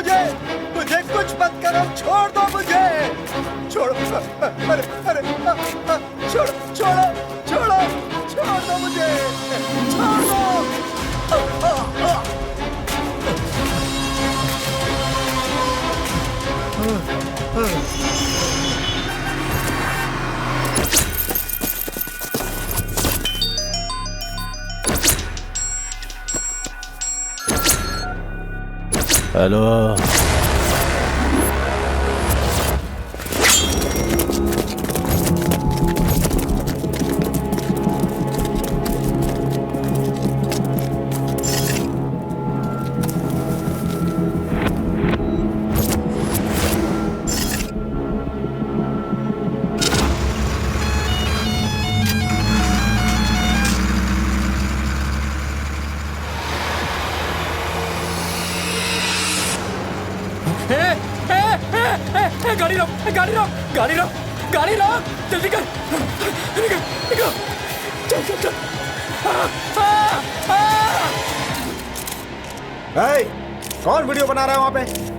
मुझे, मुझे कुछ मत करो, छोड़ दो मुझे, छोड़ो, अरे अरे छोड़ो छोड़ो छोड़ो, छोड़ दो मुझे, छोड़ दो। हेलो, गाड़ी रोक, गाड़ी रोक, गाड़ी रोक, गाड़ी रोक, जल्दी कर, निकल, निकल, चल चल चल। कौन वीडियो बना रहा है वहां पे?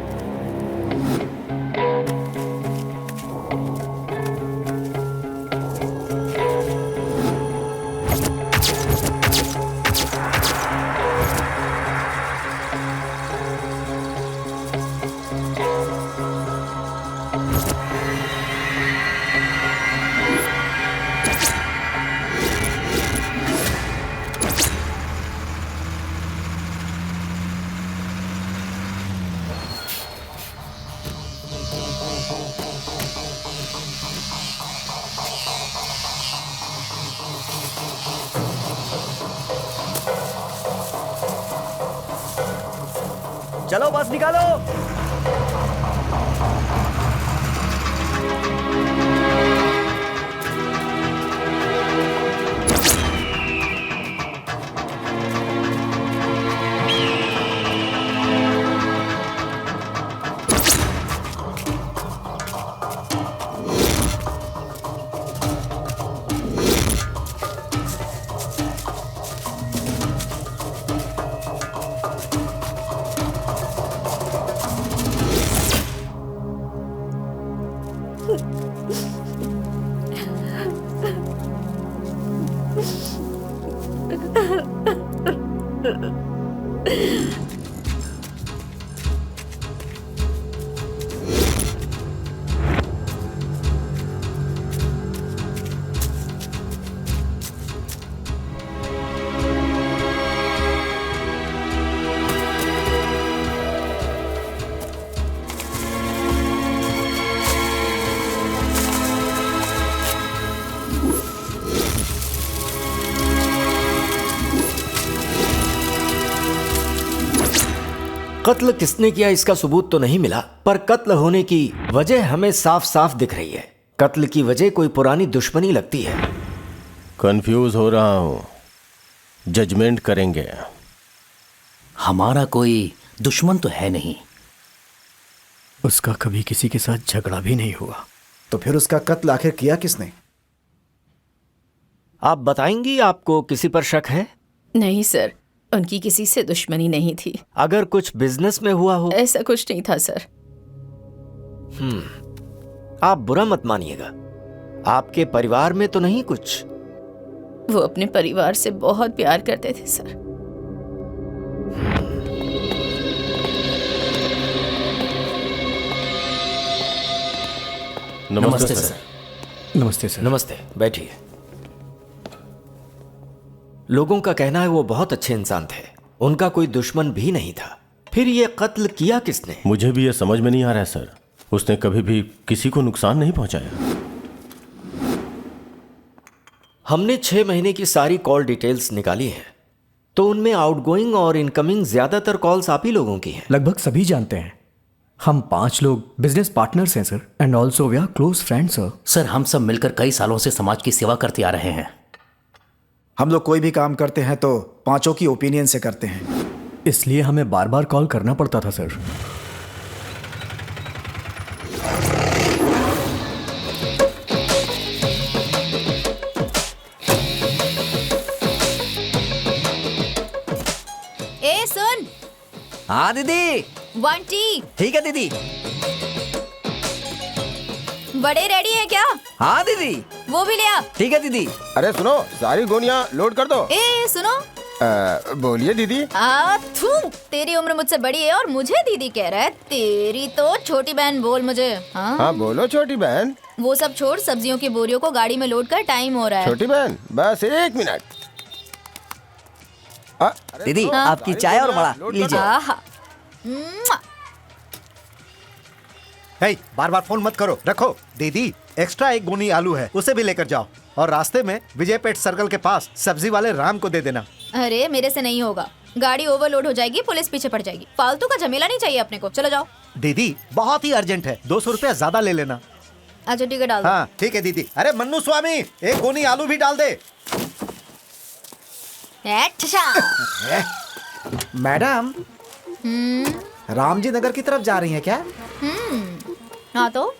चलो बस निकालो। कत्ल किसने किया इसका सबूत तो नहीं मिला, पर कत्ल होने की वजह हमें साफ साफ दिख रही है। कत्ल की वजह कोई पुरानी दुश्मनी लगती है। कंफ्यूज हो रहा हूं, जजमेंट करेंगे। हमारा कोई दुश्मन तो है नहीं। उसका कभी किसी के साथ झगड़ा भी नहीं हुआ। तो फिर उसका कत्ल आखिर किया किसने? आप बताएंगी आपको किसी पर शक है? नहीं सर, उनकी किसी से दुश्मनी नहीं थी। अगर कुछ बिजनेस में हुआ हो? ऐसा कुछ नहीं था सर। आप बुरा मत मानिएगा, आपके परिवार में तो नहीं कुछ? वो अपने परिवार से बहुत प्यार करते थे सर। नमस्ते सर। नमस्ते सर। नमस्ते, बैठिए। लोगों का कहना है वो बहुत अच्छे इंसान थे, उनका कोई दुश्मन भी नहीं था। फिर ये कत्ल किया किसने? मुझे भी ये समझ में नहीं आ रहा है सर। उसने कभी भी किसी को नुकसान नहीं पहुंचाया। हमने 6 महीने की सारी कॉल डिटेल्स निकाली हैं, तो उनमें आउटगोइंग और इनकमिंग ज्यादातर कॉल्स आप ही लोगों की हैं। लगभग सभी जानते हैं। हम 5 लोग बिजनेस पार्टनर्स हैं sir, and also we are close friends sir. Sir हम सब मिलकर कई सालों से समाज की सेवा करते आ रहे हैं। हम लोग कोई भी काम करते हैं तो पांचों की ओपिनियन से करते हैं, इसलिए हमें बार बार कॉल करना पड़ता था सर। ए सुन। हाँ दीदी। 1 टी। ठीक है दीदी। बड़े रेडी है क्या? हाँ दीदी। वो भी ले आ। ठीक है दीदी। अरे सुनो, सारी गोनियां लोड कर दो। ए सुनो। बोलिए दीदी। थू, तेरी उम्र मुझसे बड़ी है और मुझे दीदी कह रहा है। तेरी तो छोटी बहन बोल मुझे। हाँ बोलो छोटी बहन। वो सब छोड़, सब्जियों की बोरियों को गाड़ी में लोड कर, टाइम हो रहा है। छोटी बहन बस 1 मिनट। दीदी आपकी चाय और बड़ा लीजिए। आहा। बार बार फोन मत करो, रखो। दीदी एक्स्ट्रा 1 गोनी आलू है, उसे भी लेकर जाओ। और रास्ते में विजय पेट सर्कल के पास सब्जी वाले राम को दे देना। अरे मेरे से नहीं होगा, गाड़ी ओवरलोड हो जाएगी, पुलिस पीछे पड़ जाएगी। फालतू का झमेला नहीं चाहिए अपने को। चलो जाओ। दीदी बहुत ही अर्जेंट है, 200 रुपया ज्यादा ले लेना। अच्छा ठीक है, डाल दो। हाँ ठीक है दीदी। अरे मन्नू स्वामी 1 गोनी आलू भी डाल दे। मैडम राम जी नगर की तरफ जा रही हैं क्या? हाँ तो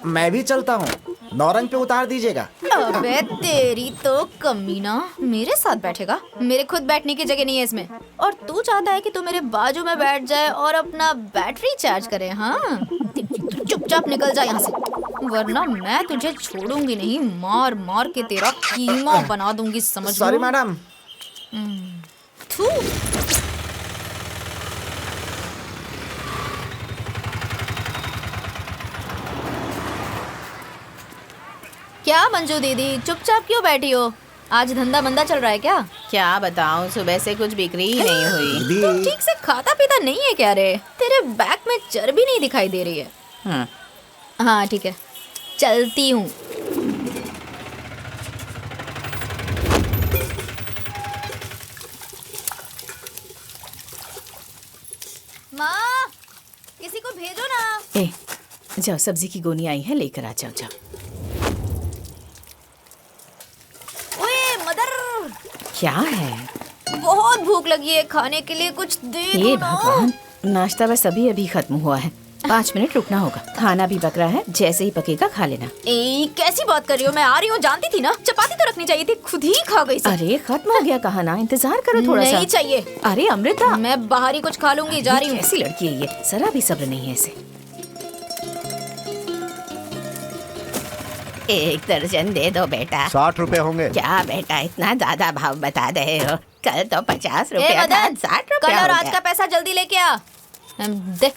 मैं भी चलता हूँ, नौरंग पे उतार दीजिएगा। अबे तेरी तो कमीना, मेरे साथ बैठेगा? मेरे खुद बैठने की जगह नहीं है इसमें। और तू चाहता है कि तू मेरे बाजू में बैठ जाए और अपना बैटरी चार्ज करे? हाँ चुपचाप निकल जा यहाँ से, वरना मैं तुझे छोड़ूंगी नहीं। मार मार के तेरा कीमा बना दूंगी, समझ लो। Sorry madam. थू। क्या मंजू दीदी, चुपचाप क्यों बैठी हो? आज धंधा मंदा चल रहा है क्या? क्या बताऊं, सुबह से कुछ बिक्री ही नहीं हुई। तू ठीक से खाता पीता नहीं है क्या रे? तेरे बैग में चर्बी नहीं दिखाई दे रही है। हाँ ठीक है, चलती हूँ। माँ, किसी को भेजो ना। ए, जाओ, सब्जी की गोनी आई है, लेकर आ जाओ। जाओ। ओए मदर, क्या है? बहुत भूख लगी है, खाने के लिए कुछ दे हे दो ना। भगवान, नाश्ता बस अभी अभी खत्म हुआ है। 5 मिनट रुकना होगा, खाना भी पक रहा है, जैसे ही पकेगा खा लेना। कैसी बात कर रही हो? मैं आ रही हूँ, जानती थी ना। चपाती तो रखनी चाहिए थी, खुद ही खा गई सब। अरे खत्म हो गया कहा ना, इंतजार करो थोड़ा सा। नहीं चाहिए। अरे अमृता, मैं बाहर ही कुछ खा लूंगी, जा रही हूँ। कैसी लड़की है ये, जरा भी सब्र नहीं है इसे। 1 दर्जन दे दो बेटा। 60 रुपए होंगे। क्या बेटा, इतना ज्यादा भाव बता रहे हो? कल तो 50 ए रुपया था, मदन, 60 रुपया कल और हो आज गया। का पैसा जल्दी लेके आ। दे।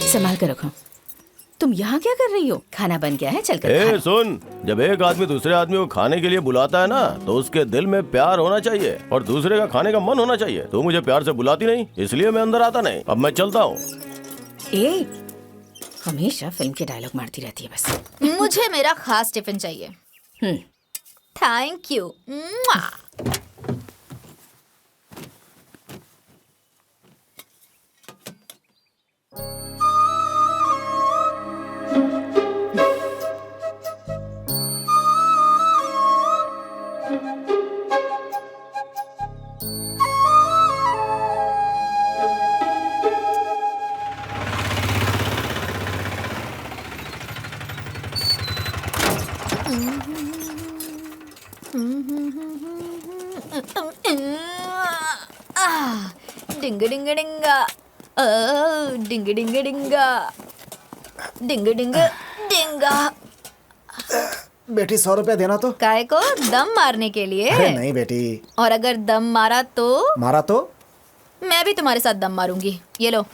संभाल कर रखो। तुम यहाँ क्या कर रही हो? खाना बन गया है, चलकर खा लो। सुन, जब एक आदमी दूसरे आदमी को खाने के लिए बुलाता है ना, तो उसके दिल में प्यार होना चाहिए और दूसरे का खाने का मन होना चाहिए। तू मुझे प्यार से बुलाती नहीं, इसलिए मैं अंदर आता नहीं। अब मैं चलता हूँ। ए, हमेशा फिल्म के डायलॉग मारती रहती है बस। मुझे मेरा खास टिफिन चाहिए। Thank you. डिंग डिंग डिंगा, डिंग डिंग डिंगा, डिंग डिंग डिंगा। बेटी 100 रुपया देना तो। काय को? दम मारने के लिए? अरे नहीं बेटी। और अगर दम मारा तो? मारा तो मैं भी तुम्हारे साथ दम मारूंगी। ये लो।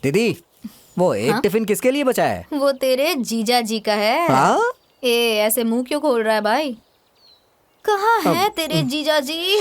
दीदी, वो एक टिफिन किसके लिए बचा है? वो तेरे जीजा जी का है। हाँ? ऐसे मुंह क्यों खोल रहा है भाई? कहाँ है तेरे जीजा जी?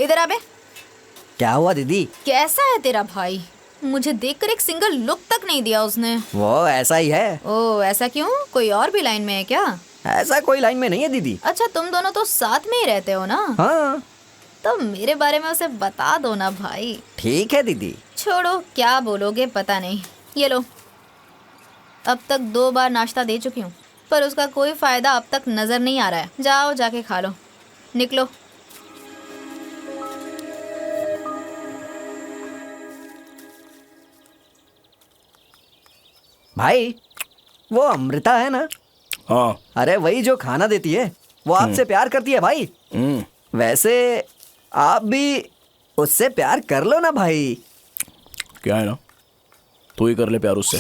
इधर आ बे। क्या हुआ दीदी? कैसा है तेरा भाई? मुझे देखकर एक सिंगल लुक तक नहीं दिया उसने। वो ऐसा ही है। ओह, ऐसा क्यों? कोई और भी लाइन में है क्या? ऐसा कोई लाइन में नहीं है दीदी। अच्छा, तुम दोनों तो साथ में ही रहते हो ना? हाँ। तो मेरे बारे में उसे बता दो ना भाई। ठीक है दीदी। छोड़ो, क्या बोलोगे पता नहीं। ये लो, अब तक 2 बार नाश्ता दे चुकी हूँ, पर उसका कोई फायदा अब तक नजर नहीं आ रहा है। जाओ जाके खा लो, निकलो। भाई, वो अमृता है ना? हाँ। अरे वही जो खाना देती है, वो आपसे प्यार करती है भाई। वैसे आप भी उससे प्यार कर लो ना भाई। क्या है ना, तू ही कर ले प्यार उससे।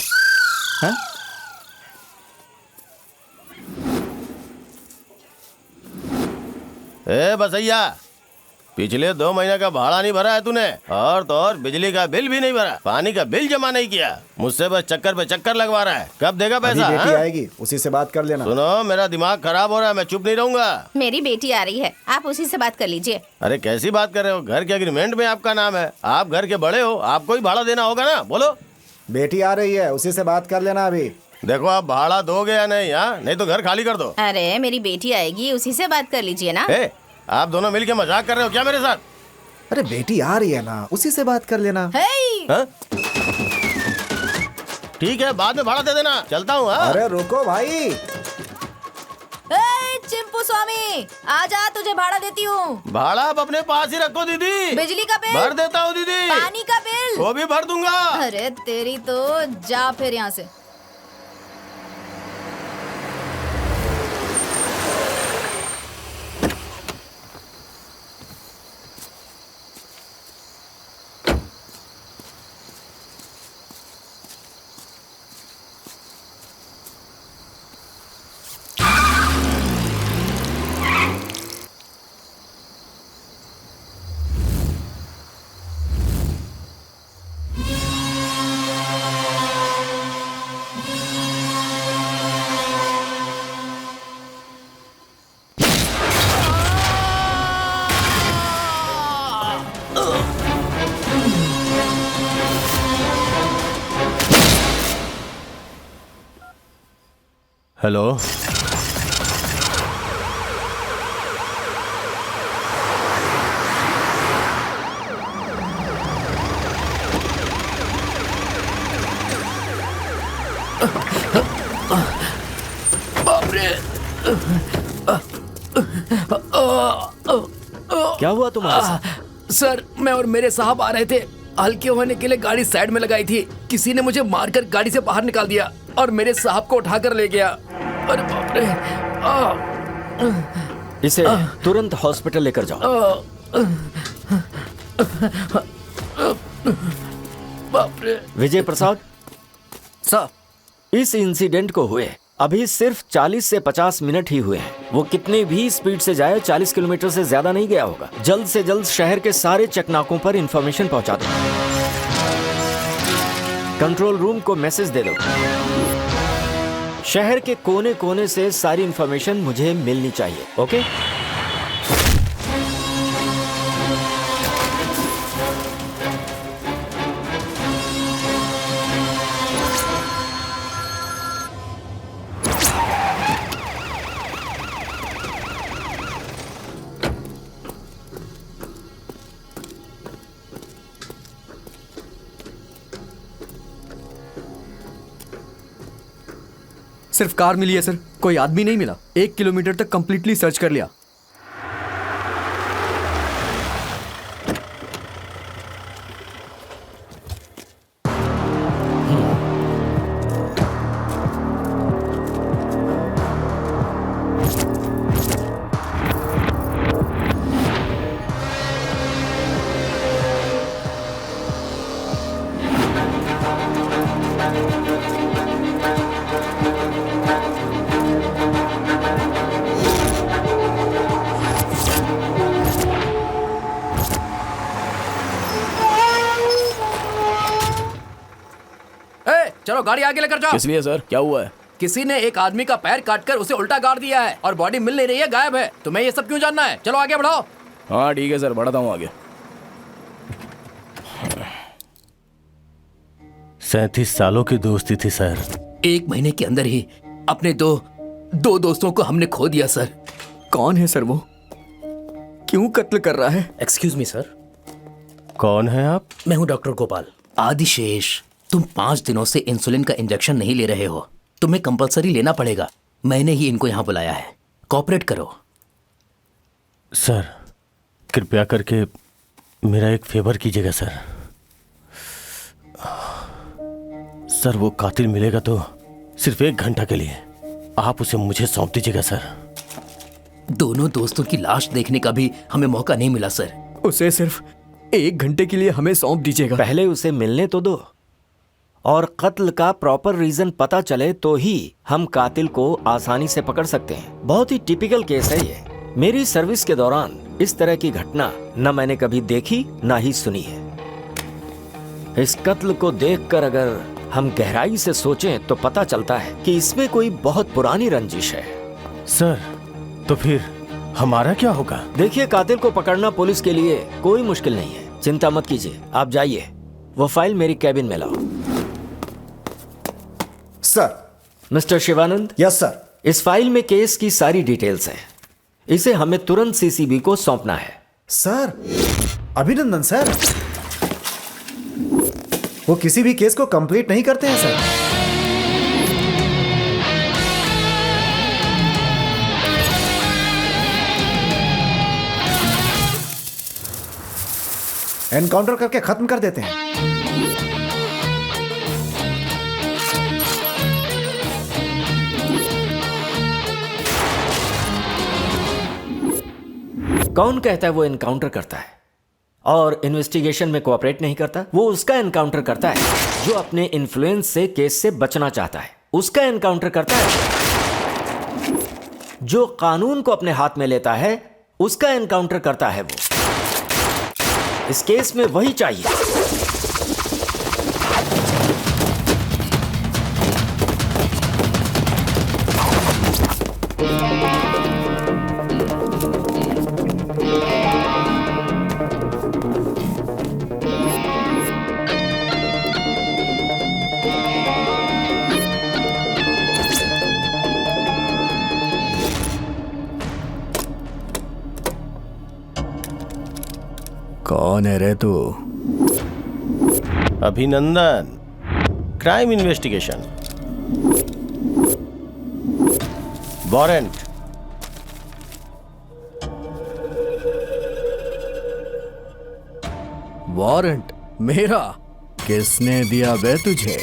हाँ? ए बसैया, पिछले 2 महीने का भाड़ा नहीं भरा है तूने, और तो और बिजली का बिल भी नहीं भरा, पानी का बिल जमा नहीं किया। मुझसे बस चक्कर पे चक्कर लगवा रहा है। कब देगा पैसा? अभी बेटी हाँ? आएगी, उसी से बात कर लेना। सुनो, मेरा दिमाग खराब हो रहा है, मैं चुप नहीं रहूंगा। मेरी बेटी आ रही है, आप उसी से बात कर लीजिए। अरे कैसी बात कर रहे हो? घर के एग्रीमेंट में आपका नाम है, आप घर के बड़े हो, आपको ही भाड़ा देना होगा ना। बोलो। बेटी आ रही है, उसी से बात कर लेना अभी। देखो, आप भाड़ा दोगे या नहीं? हाँ, नहीं तो घर खाली कर दो। अरे मेरी बेटी आएगी, उसी से बात कर लीजिए ना। ए, आप दोनों मिलके मजाक कर रहे हो क्या मेरे साथ? अरे बेटी आ रही है ना, उसी से बात कर लेना। हाँ? ठीक है, बाद में भाड़ा दे देना, चलता हूँ। हाँ? अरे रुको भाई। चिंपू स्वामी, आजा, तुझे भाड़ा देती हूँ। भाड़ा आप अपने पास ही रखो दीदी। बिजली का बिल भर देता हूँ दीदी। पानी का बिल वो भी भर दूंगा। अरे तेरी तो, जा फिर यहाँ से। हेलो, बाप रे। क्या हुआ तुम्हारे साथ? सर, मैं और मेरे साहब आ रहे थे। हल्के होने के लिए गाड़ी साइड में लगाई थी। किसी ने मुझे मारकर गाड़ी से बाहर निकाल दिया और मेरे साहब को उठाकर ले गया। अरे बाप रे। इसे तुरंत हॉस्पिटल लेकर जाओ। बाप रे। विजय प्रसाद सर, इस इंसिडेंट को हुए अभी सिर्फ 40 से 50 मिनट ही हुए हैं। वो कितनी भी स्पीड से जाए, 40 किलोमीटर से ज्यादा नहीं गया होगा। जल्द से जल्द शहर के सारे चेकनाकों पर इंफॉर्मेशन पहुंचा दो। कंट्रोल रूम को मैसेज दे दो। शहर के कोने कोने से सारी इंफॉर्मेशन मुझे मिलनी चाहिए। ओके? सिर्फ कार मिली है सर, कोई आदमी नहीं मिला। 1 किलोमीटर तक कंप्लीटली सर्च कर लिया। चलो गाड़ी आगे लेकर जाओ। किस लिए सर, क्या हुआ है? किसी ने एक आदमी का पैर काटकर उसे उल्टा गाड़ दिया है और बॉडी मिल नहीं रही है, गायब है। तुम्हें ये सब क्यों जानना है? चलो आगे बढ़ाओ। हाँ ठीक है सर, बढ़ाता हूँ आगे। 37 सालों की दोस्ती थी सर। 1 महीने के अंदर ही अपने दो दोस्तों को हमने खो दिया सर। कौन है सर वो? क्यों कत्ल कर रहा है? एक्सक्यूज मी सर, कौन है आप? मैं हूँ डॉक्टर गोपाल। आदिशेष, तुम 5 दिनों से इंसुलिन का इंजेक्शन नहीं ले रहे हो, तुम्हें कंपलसरी लेना पड़ेगा। मैंने ही इनको यहाँ बुलाया है, कोऑपरेट करो। सर कृपया करके मेरा एक फेवर कीजिएगा सर। सर वो कातिल मिलेगा तो सिर्फ 1 घंटा के लिए आप उसे मुझे सौंप दीजिएगा सर। दोनों दोस्तों की लाश देखने का भी हमें मौका नहीं मिला सर। उसे सिर्फ 1 घंटे के लिए हमें सौंप दीजिएगा। पहले उसे मिलने तो दो, और कत्ल का प्रॉपर रीजन पता चले तो ही हम कातिल को आसानी से पकड़ सकते हैं। बहुत ही टिपिकल केस है ये। मेरी सर्विस के दौरान इस तरह की घटना न मैंने कभी देखी ना ही सुनी है। इस कत्ल को देखकर अगर हम गहराई से सोचें तो पता चलता है कि इसमें कोई बहुत पुरानी रंजिश है। सर तो फिर हमारा क्या होगा? देखिए, कातिल को पकड़ना पुलिस के लिए कोई मुश्किल नहीं है, चिंता मत कीजिए। आप जाइए, वो फाइल मेरी कैबिन में लाओ। Sir. Mister Shivanand. Yes sir. इस फाइल में केस की सारी डिटेल्स हैं। इसे हमें तुरंत सीसीबी को सौंपना है। सर अभिनंदन सर, वो किसी भी केस को कंप्लीट नहीं करते हैं सर। एनकाउंटर करके खत्म कर देते हैं। कौन कहता है वो एनकाउंटर करता है और इन्वेस्टिगेशन में कोऑपरेट नहीं करता? वो उसका एनकाउंटर करता है जो अपने इन्फ्लुएंस से केस से बचना चाहता है। उसका एनकाउंटर करता है जो कानून को अपने हाथ में लेता है। उसका एनकाउंटर करता है वो। इस केस में वही चाहिए। कौन है रे तू? अभिनंदन, क्राइम इन्वेस्टिगेशन, वारंट। वारंट मेरा? किसने दिया बे तुझे?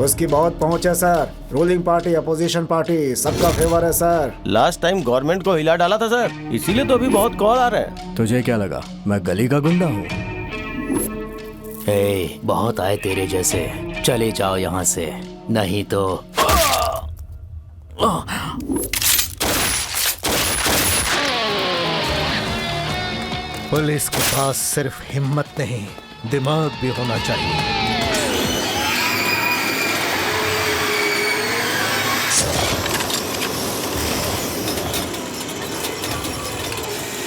उसकी बहुत पहुंच है sir. Ruling party, opposition party, सबका फेवर है सर। लास्ट टाइम गवर्नमेंट को हिला डाला था सर, इसीलिए तो अभी बहुत कॉल आ रहे हैं। तुझे क्या लगा मैं गली का गुंडा हूँ? बहुत आए तेरे जैसे, चले जाओ यहाँ से, नहीं तो पुलिस के पास सिर्फ हिम्मत नहीं, दिमाग भी होना चाहिए।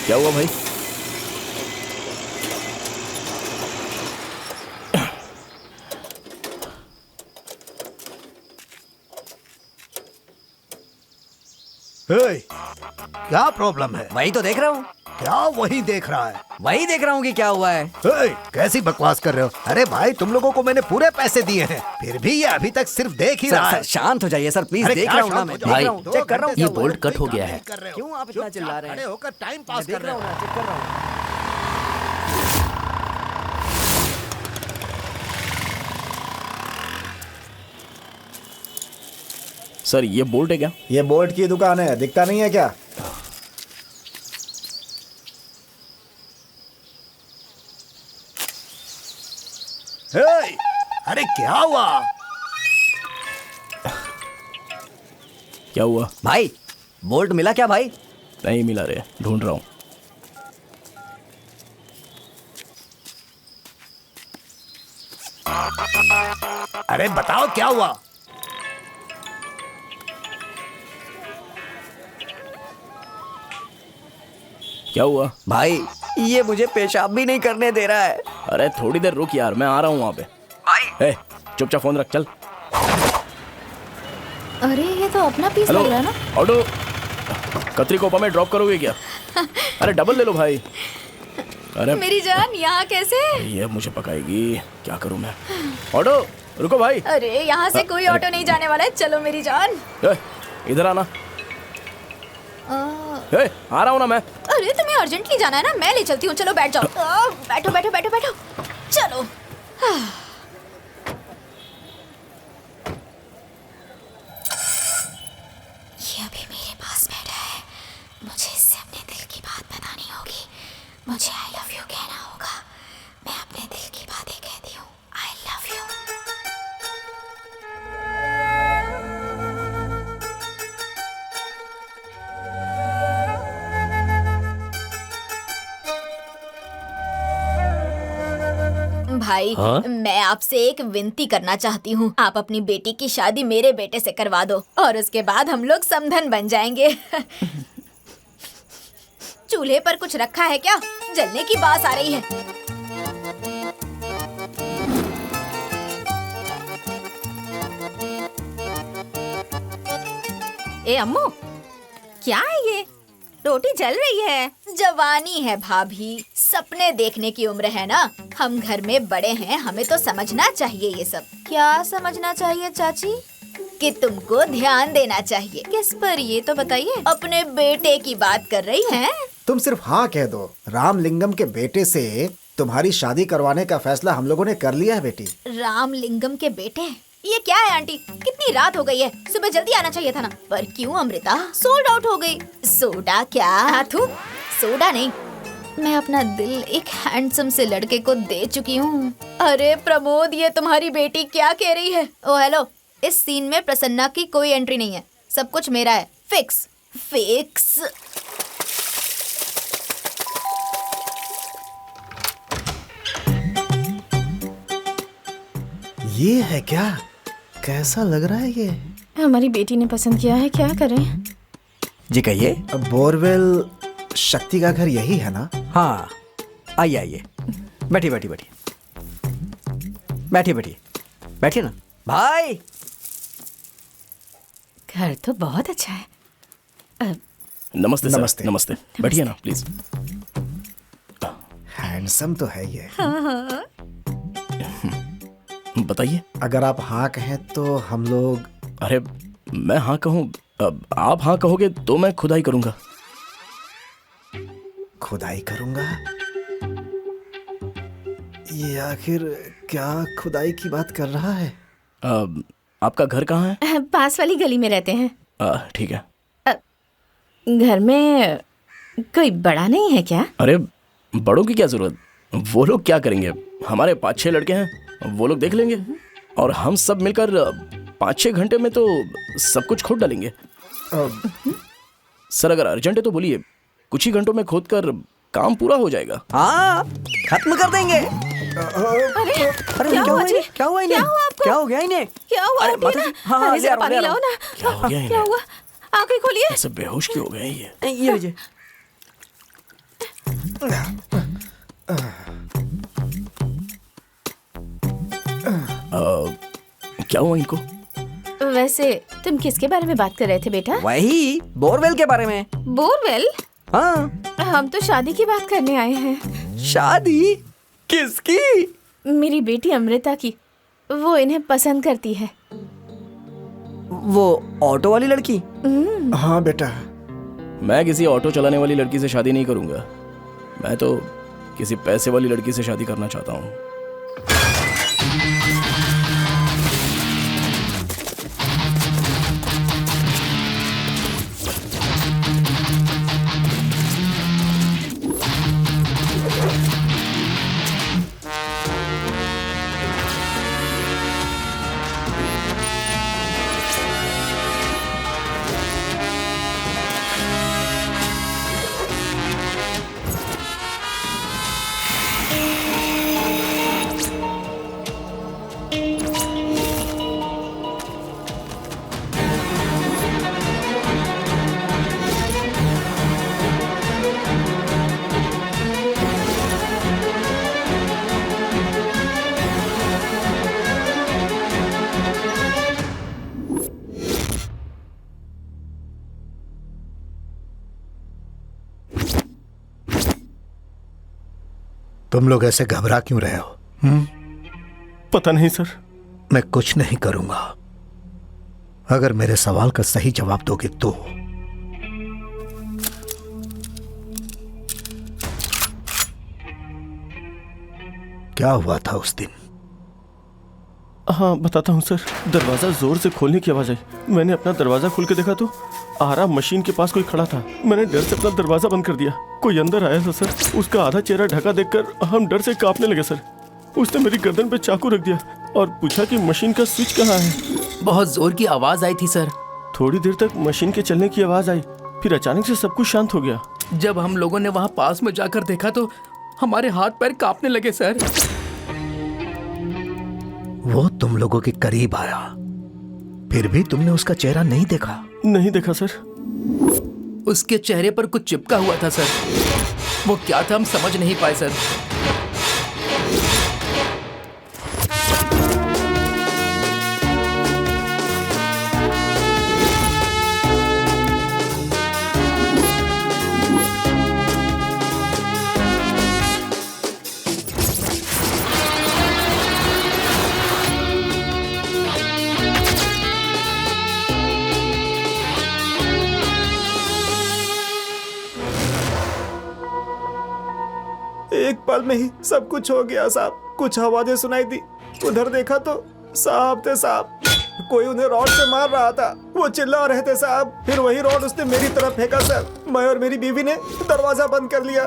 क्या हुआ भाई? क्या प्रॉब्लम है? वही तो देख रहा हूँ। क्या वही देख रहा है? वही देख रहा हूँ कि क्या हुआ है। कैसी बकवास कर रहे हो? अरे भाई तुम लोगों को मैंने पूरे पैसे दिए हैं, फिर भी ये अभी तक सिर्फ देख ही रहा है। शांत हो जाइए सर प्लीज। अरे देख क्या रहा हूँ ना शांत मैं। हो देख जाओ? रहा हूँ, चेक कर रहा हूँ। ये क्या हुआ है। बोल्ट कट हो गया है। क्यों आप इतना चिल्ला रहे हैं? खड़े होकर टाइम पास देख कर रहा रहे हूँ ना, चेक कर रहा हूँ। सर ये बोल्ट है क्या? ये बोल्ट की दुकान है, दिखता नहीं है क्या? अरे क्या हुआ? क्या हुआ? भाई बोल्ट मिला क्या भाई? नहीं मिला रे, ढूंढ रहा हूँ। अरे बताओ क्या हुआ? क्या हुआ? भाई ये मुझे पेशाब भी नहीं करने दे रहा है। अरे थोड़ी देर रुक यार, मैं आ रहा हूँ वहाँ पे। ए, चुपचाप फोन रख, चल। अरे ये तो अपना पीस हेलो लग रहा है ना। ऑटो, कतरी कोपा में ड्रॉप करोगे क्या? अरे डबल ले लो भाई। अरे मेरी जान यहाँ कैसे? ये मुझे पकाएगी, क्या करूँ मैं? ऑटो रुको भाई। अरे यहाँ से कोई ऑटो नहीं जाने वाला है, चलो मेरी जान। ए, इधर आना। ए, आ रहा हूँ ना मैं। अरे तुम्हें अर्जेंटली जाना है ना, मैं ले चलती हूँ, चलो बैठ जाओ। बैठो बैठो बैठो बैठो, चलो। ये अभी मेरे पास बैठा है, मुझे इससे अपने दिल की बात बतानी होगी। मुझे आई लव यू कहना होगा। मैं अपने दिल की बातें कहती हूँ, आई लव यू। भाई मैं आपसे एक विनती करना चाहती हूँ, आप अपनी बेटी की शादी मेरे बेटे से करवा दो और उसके बाद हम लोग समधन बन जाएंगे। चूल्हे पर कुछ रखा है क्या? जलने की बात आ रही है। ए अम्मू, क्या है ये? रोटी जल रही है। जवानी है भाभी, सपने देखने की उम्र है ना। हम घर में बड़े हैं, हमें तो समझना चाहिए ये सब। क्या समझना चाहिए चाची? कि तुमको ध्यान देना चाहिए। किस पर ये तो बताइए। अपने बेटे की बात कर रही हैं? तुम सिर्फ हाँ कह दो। रामलिंगम के बेटे से तुम्हारी शादी करवाने का फैसला हम लोगों ने कर लिया है बेटी। रामलिंगम के बेटे? ये क्या है आंटी, कितनी रात हो गई है, सुबह जल्दी आना चाहिए था ना। पर क्यों अमृता सोल्ड आउट हो गई? सोडा क्या? हाथू सोडा नहीं, मैं अपना दिल एक हैंडसम से लड़के को दे चुकी हूँ। अरे प्रमोद, ये तुम्हारी बेटी क्या कह रही है? ओ हेलो, इस सीन में प्रसन्ना की कोई एंट्री नहीं है, सब कुछ मेरा है। Fix fix. ये है क्या? कैसा लग रहा है ये? हमारी बेटी ने पसंद किया है, क्या करें? जी कहिए। बोरवेल शक्ति का घर यही है ना? हाँ, आइए आइए, बैठिए बैठिए बैठिए बैठिए बैठिए बैठिए ना भाई। घर तो बहुत अच्छा है। नमस्ते सर। नमस्ते। नमस्ते, बैठिए ना प्लीज। हैंडसम तो है ये। बताइए। अगर आप हाँ कहें तो हम लोग। अरे मैं हाँ कहूँ, आप हाँ कहोगे तो मैं खुदाई करूंगा। खुदाई करूंगा? ये आखिर क्या खुदाई की बात कर रहा है? आपका घर कहाँ है? पास वाली गली में रहते हैं। ठीक है। घर में कोई बड़ा नहीं है क्या? अरे बड़ों की क्या जरूरत, वो लोग क्या करेंगे? हमारे 5-6 लड़के हैं, वो लोग देख लेंगे। और हम सब मिलकर 5-6 घंटे में तो सब कुछ खोद डालेंगे। सर अगर अर्जेंट है तो बोलिए, कुछ ही घंटों में खोद कर काम पूरा हो जाएगा। हाँ, खत्म कर देंगे। अरे अरे क्या हुआ जी? क्या हुआ इन्हें? क्या हुआ आपको? क्या हो गया इन्हें? क्या हुआ? अरे आंटी माता ना? जी, हाँ, अरे ले जरा आ रहा हूँ, पानी ले आ लाओ रहा ना। क्या हो गया क्या इन्हें? हुआ? आंखें खोलिए। ऐसे बेहोश क्यों हो गए ये? ये लीजिए। क्या हुआ इनको? वैसे तुम किसके बारे में बात कर रहे थे बेटा? वही बोरवेल के बारे में। बोरवेल? हाँ, हम तो शादी की बात करने आए हैं। शादी? किसकी? मेरी बेटी अमृता की। वो इन्हें पसंद करती है। वो ऑटो वाली लड़की? हाँ बेटा। मैं किसी ऑटो चलाने वाली लड़की से शादी नहीं करूंगा। मैं तो किसी पैसे वाली लड़की से शादी करना चाहता हूँ। तुम लोग ऐसे घबरा क्यों रहे हो? पता नहीं सर। मैं कुछ नहीं करूंगा अगर मेरे सवाल का सही जवाब दोगे तो। क्या हुआ था उस दिन? हाँ बताता हूँ सर। दरवाजा जोर से खोलने की आवाज आई। मैंने अपना दरवाजा खोल के देखा तो आरा मशीन के पास कोई खड़ा था। मैंने डर से अपना दरवाजा बंद कर दिया। कोई अंदर आया था सर। उसका आधा चेहरा ढका देखकर हम डर से कांपने लगे सर। उसने मेरी गर्दन पे चाकू रख दिया और पूछा कि मशीन का स्विच कहाँ है। बहुत जोर की आवाज आई थी सर। थोड़ी देर तक मशीन के चलने की आवाज आई, फिर अचानक से सब कुछ शांत हो गया। जब हम लोगों ने वहाँ पास में जाकर देखा तो हमारे हाथ पैर कांपने लगे सर। वो तुम लोगों के करीब आया, फिर भी तुमने उसका चेहरा नहीं देखा? नहीं देखा सर। उसके चेहरे पर कुछ चिपका हुआ था सर। वो क्या था हम समझ नहीं पाए सर। एक पल में ही सब कुछ हो गया साहब। कुछ आवाजें सुनाई दी, उधर देखा तो साहब थे साहब। कोई उन्हें रॉड से मार रहा था। वो चिल्ला रहे थे साहब। फिर वही रॉड उसने मेरी तरफ फेंका सर। मैं और मेरी बीवी ने दरवाजा बंद कर लिया।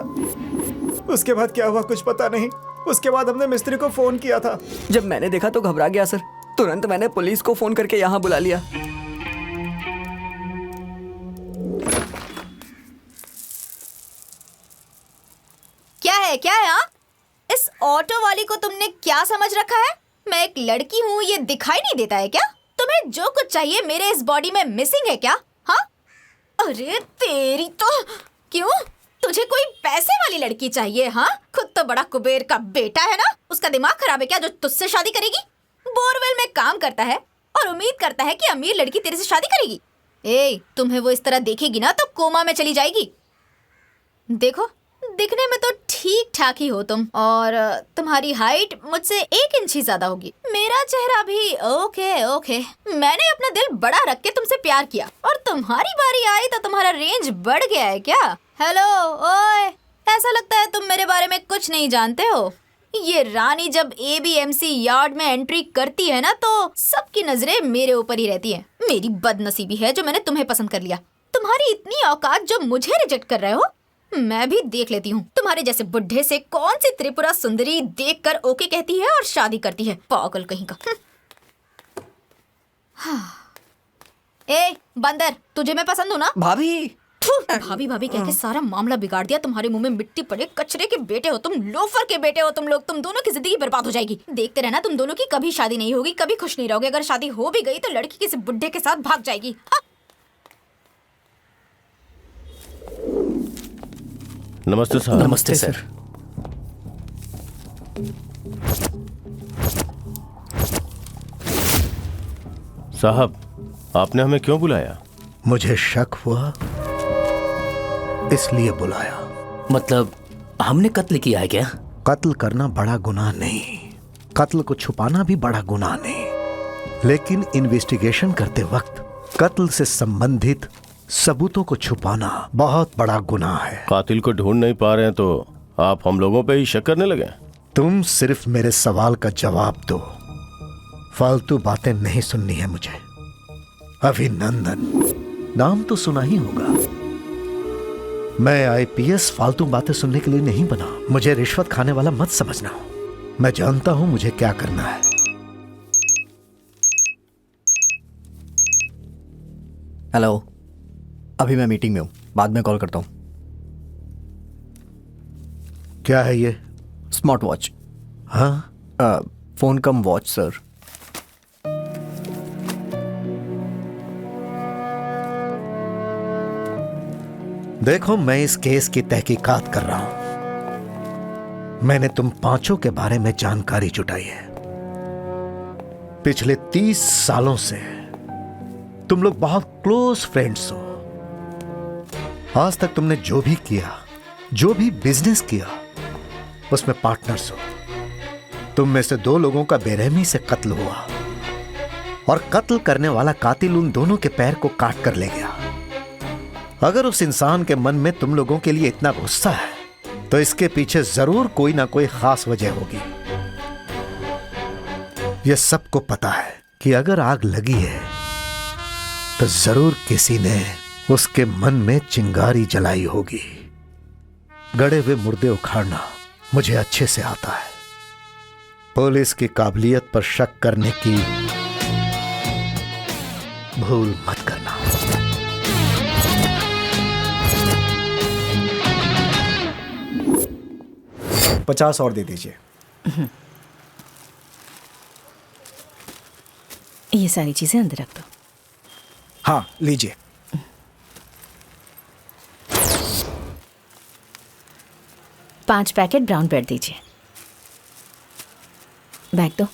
उसके बाद क्या हुआ कुछ पता नहीं। उसके बाद हमने मिस्त्री को फोन किया था। जब मैंने देखा तो घबरा गया सर। तुरंत मैंने पुलिस को फोन करके यहाँ बुला लिया। क्या है हाँ? इस ऑटो वाली को तुमने क्या समझ रखा है? मैं एक लड़की हूँ, ये दिखाई नहीं देता है क्या? तुम्हें जो कुछ चाहिए मेरे इस बॉडी में मिसिंग है क्या? हाँ? अरे तेरी तो क्यों? तुझे कोई पैसे वाली लड़की चाहिए? हाँ, खुद तो बड़ा कुबेर का बेटा है ना। उसका दिमाग खराब है क्या जो तुझसे शादी करेगी? बोरवेल में काम करता है और उम्मीद करता है कि अमीर लड़की तेरे से शादी करेगी। ए, तुम्हें वो इस तरह देखेगी ना तो कोमा में चली जाएगी। देखो, दिखने में तो ठीक ठाक ही हो तुम, और तुम्हारी हाइट मुझसे 1 इंच ही ज्यादा होगी। मेरा चेहरा भी ओके। मैंने अपना दिल बड़ा रख के तुमसे प्यार किया और तुम्हारी बारी आई तो तुम्हारा रेंज बढ़ गया है क्या? हेलो, ओए, ऐसा लगता है तुम मेरे बारे में कुछ नहीं जानते हो। ये रानी जब ABMC यार्ड में एंट्री करती है ना तो सबकी नजरें मेरे ऊपर ही रहती हैं। मेरी बदनसीबी है जो मैंने तुम्हें पसंद कर लिया। तुम्हारी इतनी औकात जो मुझे रिजेक्ट कर रहे हो, मैं भी देख लेती हूँ। तुम्हारे जैसे बुढ़े से कौन सी त्रिपुरा सुंदरी देखकर ओके कहती है और शादी करती है, पागल कहीं का। ए बंदर, तुझे मैं पसंद हूँ ना? भाभी भाभी कह के सारा मामला बिगाड़ दिया। तुम्हारे मुंह में मिट्टी पड़े, कचरे के बेटे हो तुम, लोफर के बेटे हो तुम लोग। तुम दोनों की जिंदगी बर्बाद हो जाएगी। देखते रहना, तुम दोनों की कभी शादी नहीं होगी, कभी खुश नहीं रहोगे। अगर शादी हो भी गई तो लड़की किसी बुढ़े के साथ भाग जाएगी। नमस्ते साहब। नमस्ते सर। साहब, आपने हमें क्यों बुलाया? मुझे शक हुआ इसलिए बुलाया। मतलब हमने कत्ल किया है क्या? कत्ल करना बड़ा गुनाह नहीं, कत्ल को छुपाना भी बड़ा गुनाह नहीं, लेकिन इन्वेस्टिगेशन करते वक्त कत्ल से संबंधित सबूतों को छुपाना बहुत बड़ा गुनाह है। कातिल को ढूंढ नहीं पा रहे हैं तो आप हम लोगों पे ही शक करने लगे? तुम सिर्फ मेरे सवाल का जवाब दो, फालतू बातें नहीं सुननी है मुझे। अभिनंदन नाम तो सुना ही होगा। मैं IPS फालतू बातें सुनने के लिए नहीं बना। मुझे रिश्वत खाने वाला मत समझना। मैं जानता हूं मुझे क्या करना है। हेलो, अभी मैं मीटिंग में हूँ, बाद में कॉल करता हूँ। क्या है ये? Smart watch. हाँ, फोन कम वॉच सर। देखो, मैं इस केस की तहकीकात कर रहा हूं। मैंने तुम पांचों के बारे में जानकारी जुटाई है। पिछले 30 सालों से तुम लोग बहुत क्लोज फ्रेंड्स हो। आज तक तुमने जो भी किया, जो भी बिजनेस किया, उसमें पार्टनर्स हो। तुम में से 2 लोगों का बेरहमी से कत्ल हुआ और कत्ल करने वाला कातिल उन दोनों के पैर को काट कर ले गया। अगर उस इंसान के मन में तुम लोगों के लिए इतना गुस्सा है तो इसके पीछे जरूर कोई ना कोई खास वजह होगी। यह सबको पता है कि अगर आग लगी है तो जरूर किसी ने उसके मन में चिंगारी जलाई होगी। गड़े हुए मुर्दे उखाड़ना मुझे अच्छे से आता है। पुलिस की काबिलियत पर शक करने की भूल मत करना। $50 और दे दीजिए। ये सारी चीजें अंदर रख दो। हाँ लीजिए। पांच पैकेट ब्राउन ब्रेड दीजिए। बैग दो।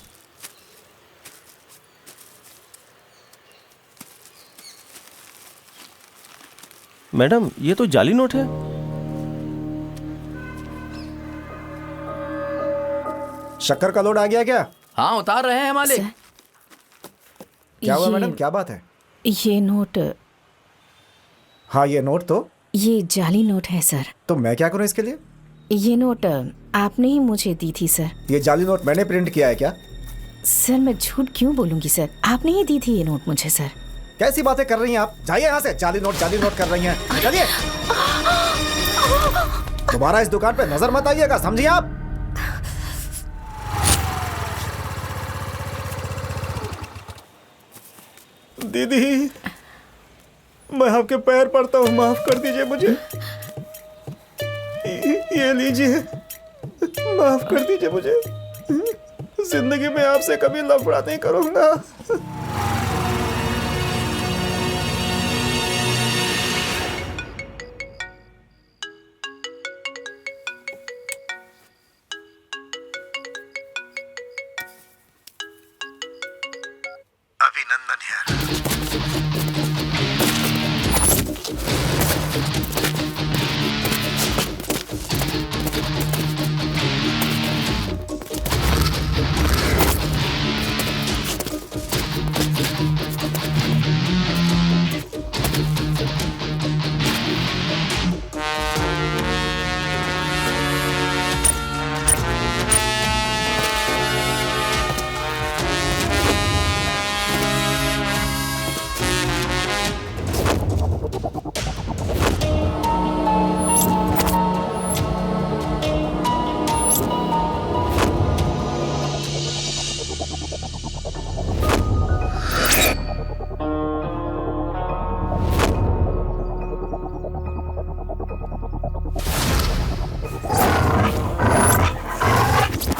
मैडम ये तो जाली नोट है। शक्कर का लोड आ गया क्या? हाँ उतार रहे हैं मालिक। क्या हुआ ये- मैडम, क्या बात है? ये नोट, हाँ ये नोट तो ये जाली नोट है सर। तो मैं क्या करूं इसके लिए? ये नोट आपने ही मुझे दी थी सर। ये जाली नोट मैंने प्रिंट किया है क्या? सर मैं झूठ क्यों बोलूंगी सर, आपने ही दी थी ये नोट मुझे सर। कैसी बातें कर रही हैं आप? जाइए यहाँ से। जाली नोट कर रही हैं। चलिए दोबारा इस दुकान पे नजर मत आइएगा, समझिए आप? दीदी मैं आपके पैर पड़ता हूँ, माफ कर दीजिए मुझे। ये लीजिए, माफ कर दीजिए मुझे। जिंदगी में आपसे कभी लफड़ा नहीं करूंगा। अभिनंदन यार।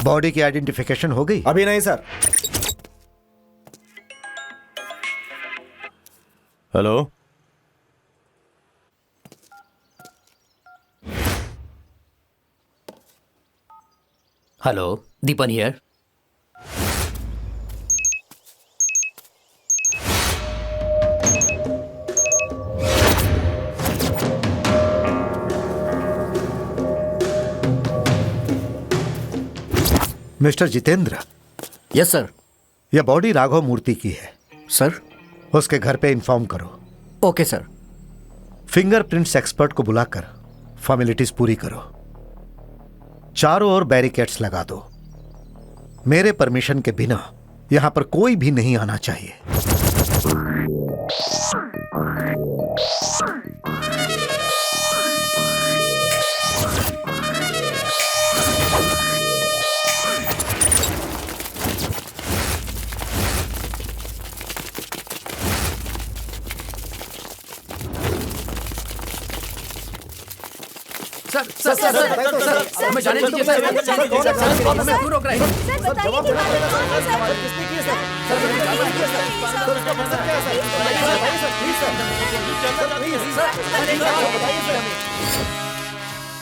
बॉडी की आइडेंटिफिकेशन हो गई? अभी नहीं sir. Hello hello, Deepan here. Mister Jitendra, yes sir. यह बॉडी राघव मूर्ति की है सर। उसके घर पे इन्फॉर्म करो। Okay sir. फिंगरप्रिंट्स एक्सपर्ट को बुलाकर फॉर्मेलिटीज पूरी करो। चारों ओर बैरिकेड्स लगा दो। मेरे परमिशन के बिना यहां पर कोई भी नहीं आना चाहिए। सर सर सर सर हमें जाने दीजिए सर। आप हमें क्यों रोक रहे हैं? सर बताइए कि मालिक कौन है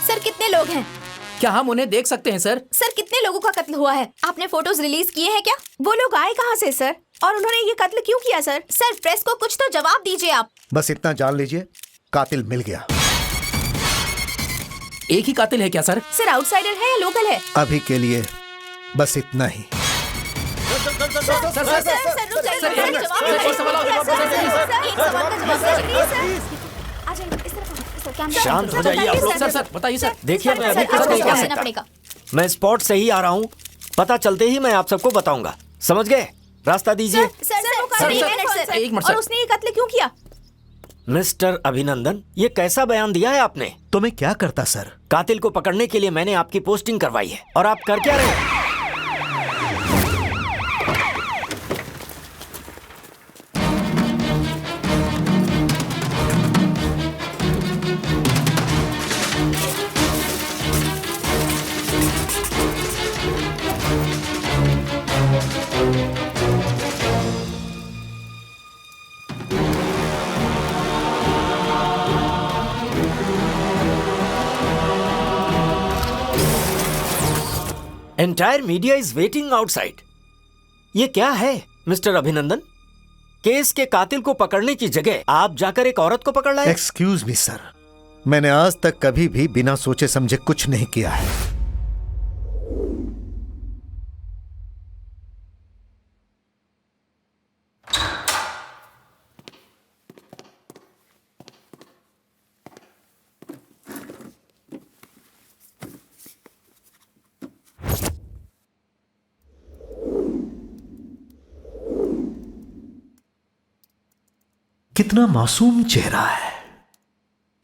सर? कितने लोग हैं? क्या हम उन्हें देख सकते हैं सर? सर कितने लोगों का कत्ल हुआ है? आपने फोटोज रिलीज किए हैं क्या? वो लोग आए कहाँ से सर, और उन्होंने ये कत्ल क्यों किया सर? सर प्रेस को कुछ तो जवाब दीजिए आप। बस इतना जान लीजिए, कातिल मिल गया। एक ही कातिल है क्या सर? सर आउटसाइडर है या लोकल है? अभी के लिए बस इतना ही। शांत हो जाइए आप लोग। सर बताइए सर। देखिए मैं अभी कुछ नहीं कह सकता। मैं स्पॉट से ही आ रहा हूँ, पता चलते ही मैं आप सबको बताऊंगा। समझ गए? रास्ता दीजिए। और उसने ये कत्ल क्यों किया? मिस्टर अभिनंदन, ये कैसा बयान दिया है आपने? तो मैं क्या करता सर? कातिल को पकड़ने के लिए मैंने आपकी पोस्टिंग करवाई है और आप कर क्या रहे हैं? Entire media is waiting outside. ये क्या है मिस्टर अभिनंदन? केस के कातिल को पकड़ने की जगह आप जाकर एक औरत को पकड़ लाए। एक्सक्यूज मी सर, मैंने आज तक कभी भी बिना सोचे समझे कुछ नहीं किया है। कितना मासूम चेहरा है।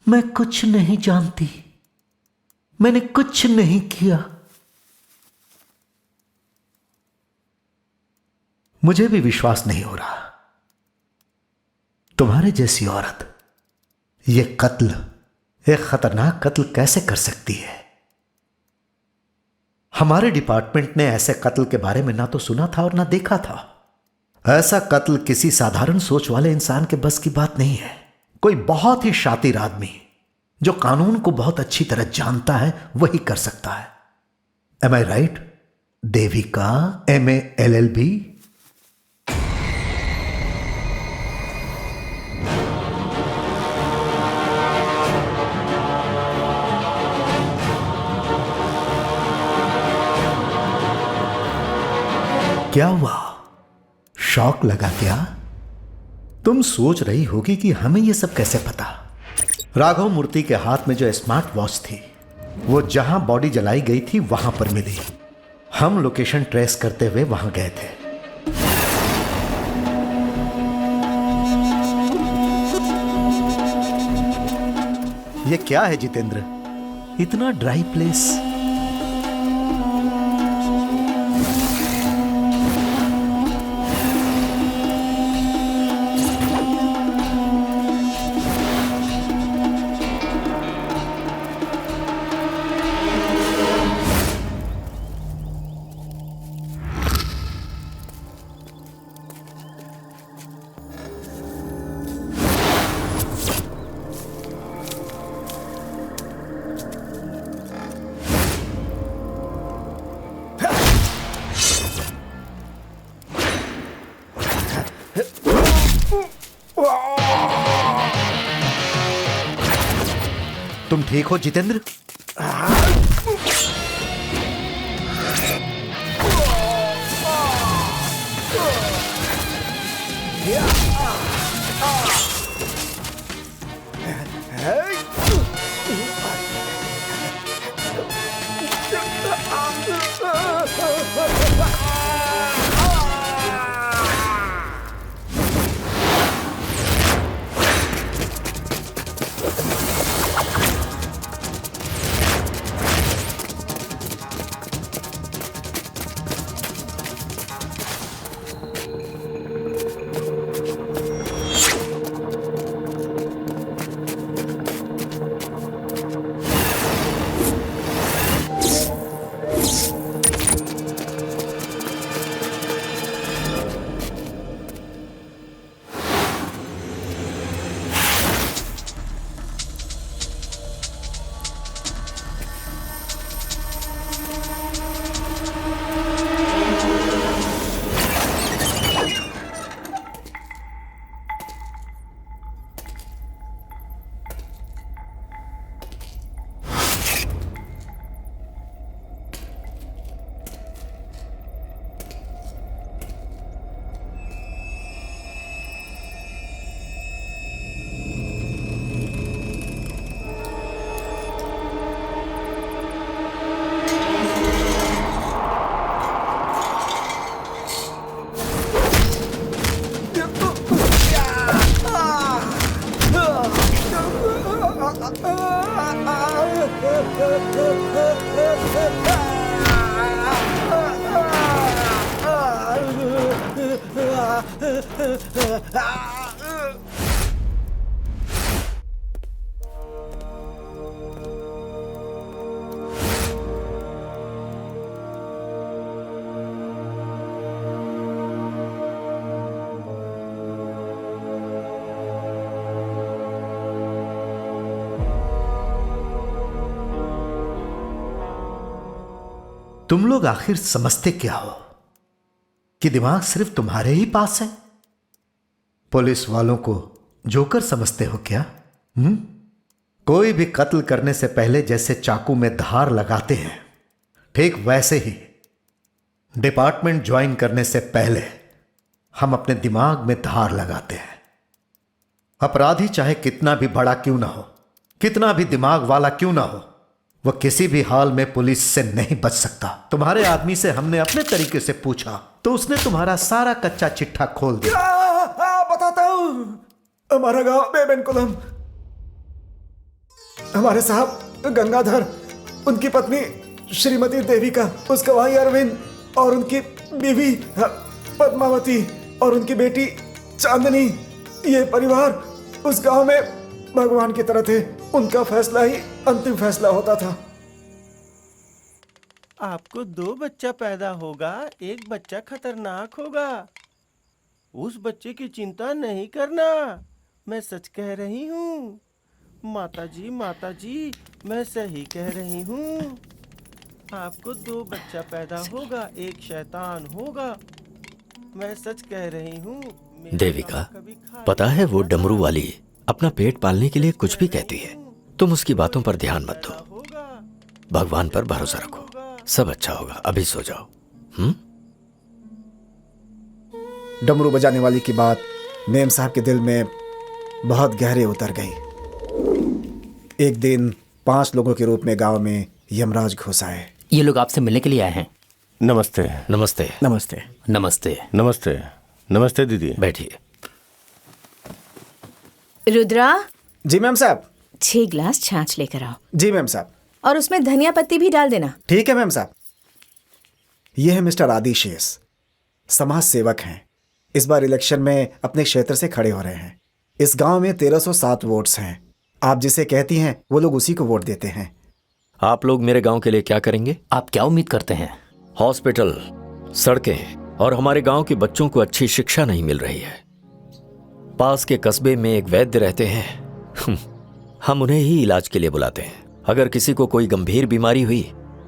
मैं कुछ नहीं जानती, मैंने कुछ नहीं किया। मुझे भी विश्वास नहीं हो रहा तुम्हारे जैसी औरत ये कत्ल, एक खतरनाक कत्ल कैसे कर सकती है। हमारे डिपार्टमेंट ने ऐसे कत्ल के बारे में ना तो सुना था और ना देखा था। ऐसा कत्ल किसी साधारण सोच वाले इंसान के बस की बात नहीं है। कोई बहुत ही शातिर आदमी जो कानून को बहुत अच्छी तरह जानता है वही कर सकता है। एम आई राइट? Devika MA LLB। क्या हुआ? शॉक लगा क्या? तुम सोच रही होगी कि हमें यह सब कैसे पता। राघव मूर्ति के हाथ में जो स्मार्ट वॉच थी वो जहां बॉडी जलाई गई थी वहां पर मिली। हम लोकेशन ट्रेस करते हुए वहां गए थे। ये क्या है जितेंद्र, इतना ड्राई प्लेस? तुम ठीक हो जितेंद्र? तुम लोग आखिर समझते क्या हो कि दिमाग सिर्फ तुम्हारे ही पास है? पुलिस वालों को जोकर समझते हो क्या? कोई भी कत्ल करने से पहले जैसे चाकू में धार लगाते हैं, ठीक वैसे ही डिपार्टमेंट ज्वाइन करने से पहले हम अपने दिमाग में धार लगाते हैं। अपराधी चाहे कितना भी बड़ा क्यों ना हो, कितना भी दिमाग वाला क्यों ना हो, वह किसी भी हाल में पुलिस से नहीं बच सकता। तुम्हारे आदमी से हमने अपने तरीके से पूछा तो उसने तुम्हारा सारा कच्चा चिट्ठा खोल दिया। बताता हूं, हमारा गांव बेबेनकुलम, हमारे साहब गंगाधर, उनकी पत्नी श्रीमती देविका, उसका भाई अरविंद और उनकी बीवी पद्मावती और उनकी बेटी चांदनी, ये परिवार उस गांव में भगवान की तरह थे। उनका फैसला ही अंतिम फैसला होता था। आपको 2 बच्चा पैदा होगा, एक बच्चा खतरनाक होगा। उस बच्चे की चिंता नहीं करना, मैं सच कह रही हूँ। माताजी, मैं सही कह रही हूँ। आपको 2 बच्चा पैदा होगा, एक शैतान होगा। मैं सच कह रही हूँ। देविका, पता है वो डमरू वाली अपना पेट पालने के लिए कुछ भी कहती है। तुम उसकी बातों पर ध्यान मत दो, भगवान पर भरोसा रखो, सब अच्छा होगा। अभी सो जाओ। डमरू बजाने वाली की बात मेम साहब के दिल में बहुत गहरे उतर गई। एक दिन 5 लोगों के रूप में गांव में यमराज घुस आए। ये लोग आपसे मिलने के लिए आए हैं। नमस्ते। नमस्ते। नमस्ते। नमस्ते। नमस्ते। नमस्ते दीदी। बैठिए। रुद्रा। जी मैम साहब। 6 गिलास छाछ लेकर आओ। जी मैम साहब। और उसमें धनिया पत्ती भी डाल देना। ठीक है मैम साहब। यह है मिस्टर आदिशेष, समाज सेवक हैं। इस बार इलेक्शन में अपने क्षेत्र से खड़े हो रहे हैं। इस गांव में 1307 वोट्स हैं। आप जिसे कहती हैं वो लोग उसी को वोट देते हैं। आप लोग मेरे गांव के लिए क्या करेंगे? आप क्या उम्मीद करते हैं? हॉस्पिटल, सड़कें और हमारे गांव के बच्चों को अच्छी शिक्षा नहीं मिल रही है। पास के कस्बे में एक वैद्य रहते हैं, हम उन्हें ही इलाज के लिए बुलाते हैं। अगर किसी को कोई गंभीर बीमारी हुई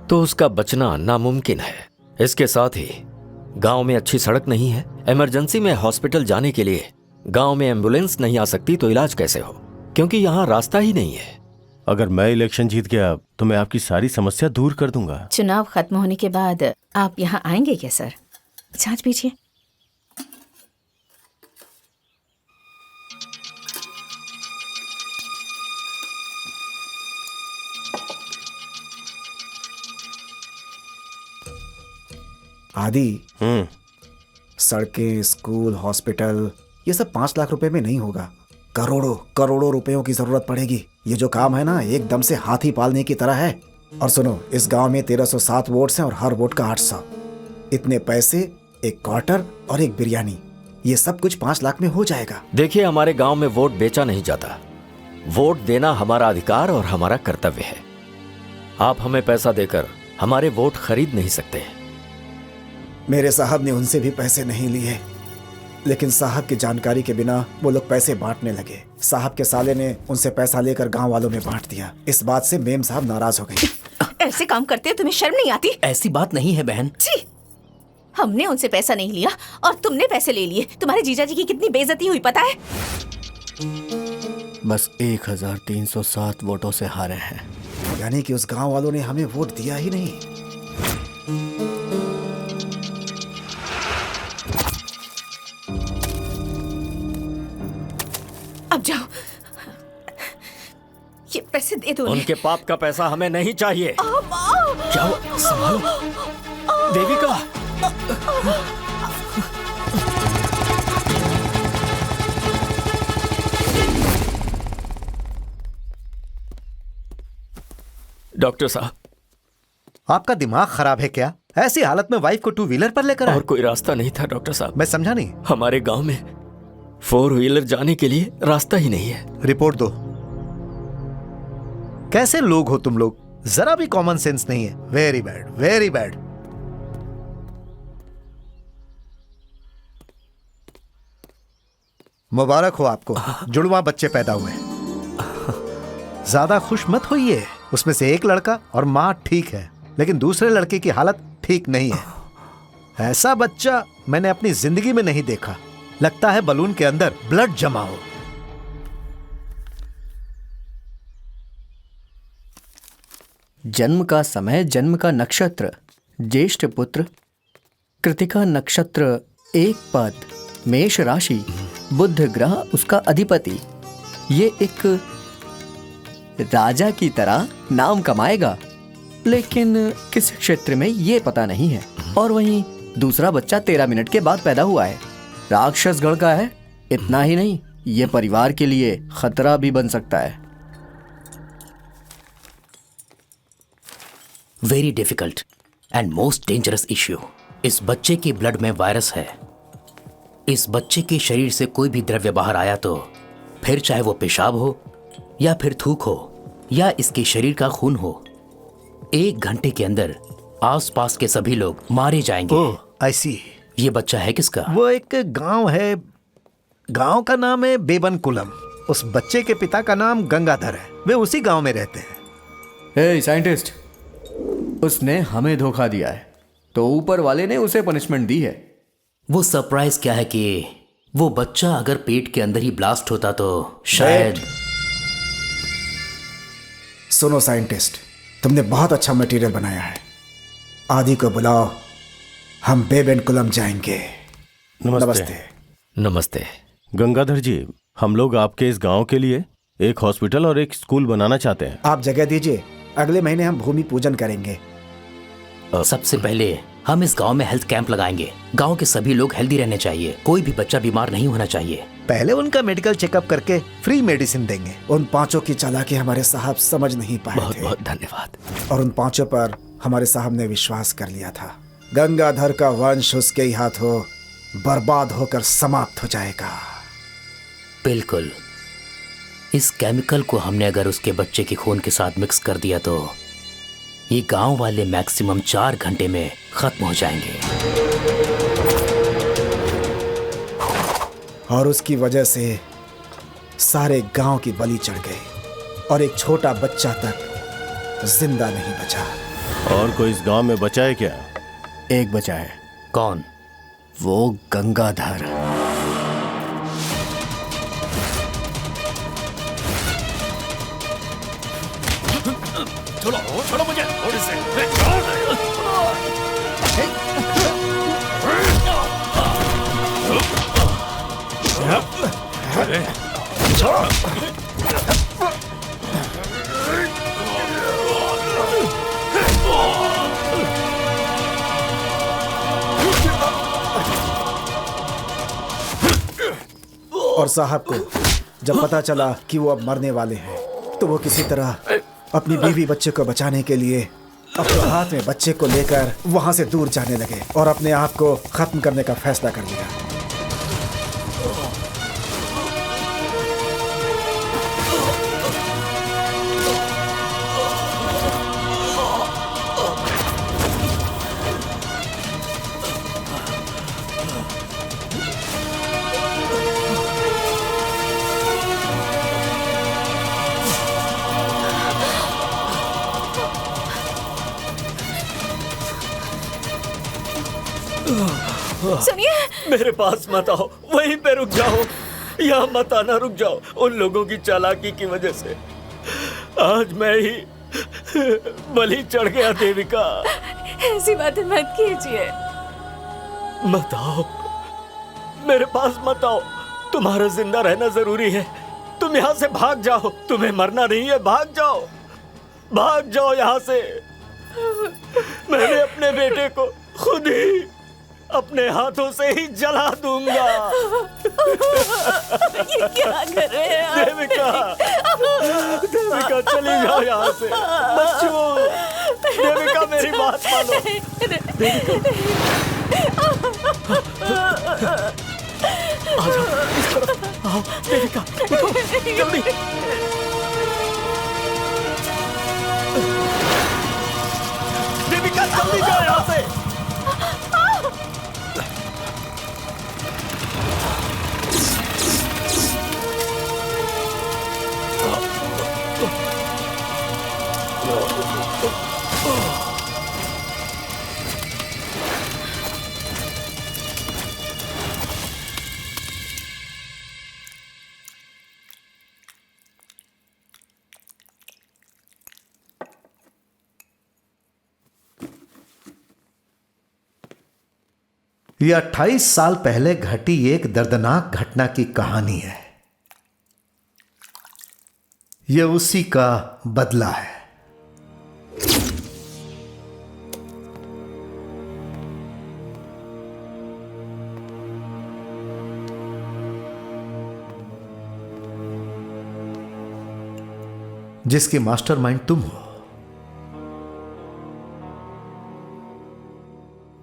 तो उसका बचना नामुमकिन है। इसके साथ ही गांव में अच्छी सड़क नहीं है। इमरजेंसी में हॉस्पिटल जाने के लिए गांव में एम्बुलेंस नहीं आ सकती तो इलाज कैसे हो, क्योंकि यहाँ रास्ता ही नहीं है। अगर मैं इलेक्शन जीत गया तो मैं आपकी सारी समस्या दूर कर दूंगा। चुनाव खत्म होने के बाद आप यहाँ आएंगे क्या सर? छाछ पीछिए। आदि, सड़कें, स्कूल, हॉस्पिटल, ये सब 5 लाख रुपए में नहीं होगा। करोड़ों करोड़ों रुपयों की जरूरत पड़ेगी। ये जो काम है ना, एकदम से हाथी पालने की तरह है। और सुनो, इस गांव में 1307 वोट्स हैं और हर वोट का 800। इतने पैसे, एक क्वार्टर और एक बिरयानी, ये सब कुछ 5 लाख में हो जाएगा। देखिए, हमारे गांव में वोट बेचा नहीं जाता। वोट देना हमारा अधिकार और हमारा कर्तव्य है। आप हमें पैसा देकर हमारे वोट खरीद नहीं सकते। मेरे साहब ने उनसे भी पैसे नहीं लिए, लेकिन साहब की जानकारी के बिना वो लोग पैसे बांटने लगे। साहब के साले ने उनसे पैसा लेकर गांव वालों में बांट दिया। इस बात से मेम साहब नाराज हो गए। ऐसे काम करते हो, तुम्हें शर्म नहीं आती? ऐसी बात नहीं है बहन। जी, हमने उनसे पैसा नहीं लिया और तुमने पैसे ले लिए। तुम्हारे जीजाजी की कितनी बेइज्जती हुई पता है? बस 1307 वोटों से हारे हैं। यानी कि उस गांव वालों ने हमें वोट दिया ही नहीं। अब जाओ, ये पैसे दे दो। उनके पाप का पैसा हमें नहीं चाहिए। क्या हुआ? संभालो देविका। डॉक्टर साहब, आपका दिमाग खराब है क्या? ऐसी हालत में वाइफ को 2 व्हीलर पर लेकर आए? और कोई रास्ता नहीं था डॉक्टर साहब। मैं समझा नहीं। हमारे गांव में 4 व्हीलर जाने के लिए रास्ता ही नहीं है। रिपोर्ट दो। कैसे लोग हो तुम लोग? जरा भी कॉमन सेंस नहीं है। Very bad, very bad. मुबारक हो आपको, जुड़वा बच्चे पैदा हुए। ज्यादा खुश मत होइए। उसमें से एक लड़का और मां ठीक है, लेकिन दूसरे लड़के की हालत ठीक नहीं है। ऐसा बच्चा मैंने अपनी जिंदगी में नहीं देखा। लगता है बलून के अंदर ब्लड जमा हो। जन्म का समय, जन्म का नक्षत्र, ज्येष्ठ पुत्र, कृतिका नक्षत्र, 1 पद, मेष राशि, बुध ग्रह उसका अधिपति। ये एक राजा की तरह नाम कमाएगा, लेकिन किस क्षेत्र में ये पता नहीं है। और वहीं दूसरा बच्चा 13 मिनट के बाद पैदा हुआ है, राक्षस गढ़ का है। इतना ही नहीं, ये परिवार के लिए खतरा भी बन सकता है। Very difficult and most dangerous issue. इस बच्चे के ब्लड में वायरस है। इस बच्चे के शरीर से कोई भी द्रव्य बाहर आया तो फिर चाहे वो पेशाब हो या फिर थूक हो या इसके शरीर का खून हो, 1 घंटे के अंदर आसपास के सभी लोग मारे जाएंगे। आई सी। ये बच्चा है किसका? वो एक गांव है, गांव का नाम है बेबनकुलम। उस बच्चे के पिता का नाम गंगाधर है। वे उसी गांव में रहते हैं। हे साइंटिस्ट, उसने हमें धोखा दिया है तो ऊपर वाले ने उसे पनिशमेंट दी है। वो सरप्राइज क्या है कि वो बच्चा अगर पेट के अंदर ही ब्लास्ट होता तो शायद। सुनो साइंटिस्ट, तुमने बहुत अच्छा मटेरियल बनाया है। आदि को बुलाओ, हम बेबनकुलम जाएंगे। नमस्ते। नमस्ते। गंगाधर जी, हम लोग आपके इस गांव के लिए एक हॉस्पिटल और एक स्कूल बनाना चाहते हैं। आप जगह दीजिए, अगले महीने हम भूमि पूजन करेंगे। सबसे पहले हम इस गांव में हेल्थ कैंप लगाएंगे। गांव के सभी लोग हेल्दी रहने चाहिए, कोई भी बच्चा बीमार नहीं होना चाहिए। पहले उनका मेडिकल चेकअप करके फ्री मेडिसिन देंगे। उन 5 की चालाकी हमारे साहब समझ नहीं पाए थे। बहुत बहुत धन्यवाद। और उन 5 पर हमारे साहब ने विश्वास कर लिया था। गंगाधर का वंश उसके ही हाथों बर्बाद होकर समाप्त हो जाएगा। बिल्कुल। इस केमिकल को हमने अगर उसके बच्चे के खून के साथ मिक्स कर दिया तो ये गांव वाले मैक्सिमम 4 घंटे में खत्म हो जाएंगे। और उसकी वजह से सारे गांव की बलि चढ़ गई और एक छोटा बच्चा तक जिंदा नहीं बचा। और कोई इस गांव में बचा है क्या? एक बचा है। कौन? वो गंगाधर। छोड़ो मुझे थोड़ी से। और साहब को जब पता चला कि वो अब मरने वाले हैं, तो वो किसी तरह अपनी बीवी बच्चे को बचाने के लिए अपने हाथ में बच्चे को लेकर वहां से दूर जाने लगे और अपने आप को खत्म करने का फैसला कर लिया। सुनिए, मेरे पास मत आओ, वहीं पे रुक जाओ। यहाँ मत आना, रुक जाओ। उन लोगों की चालाकी की वजह से आज मैं ही बलि चढ़ गया। देविका, ऐसी बातें मत कीजिए। मत आओ, मेरे पास मत आओ। तुम्हारा जिंदा रहना जरूरी है। तुम यहाँ से भाग जाओ। तुम्हें मरना नहीं है, भाग जाओ, भाग जाओ यहाँ से। मैंने अपने बेटे को खुद ही अपने हाथों से ही जला दूंगा। ये क्या कर रहे हैं आप? देविका चली जाओ यहाँ से। बच्चों, देविका मेरी बात मानो। आ जाओ इस तरफ। आओ देविका, उठो जल्दी। देविका जल्दी जाओ यहाँ से। यह 28 साल पहले घटी एक दर्दनाक घटना की कहानी है। यह उसी का बदला है। जिसकी मास्टरमाइंड तुम हो।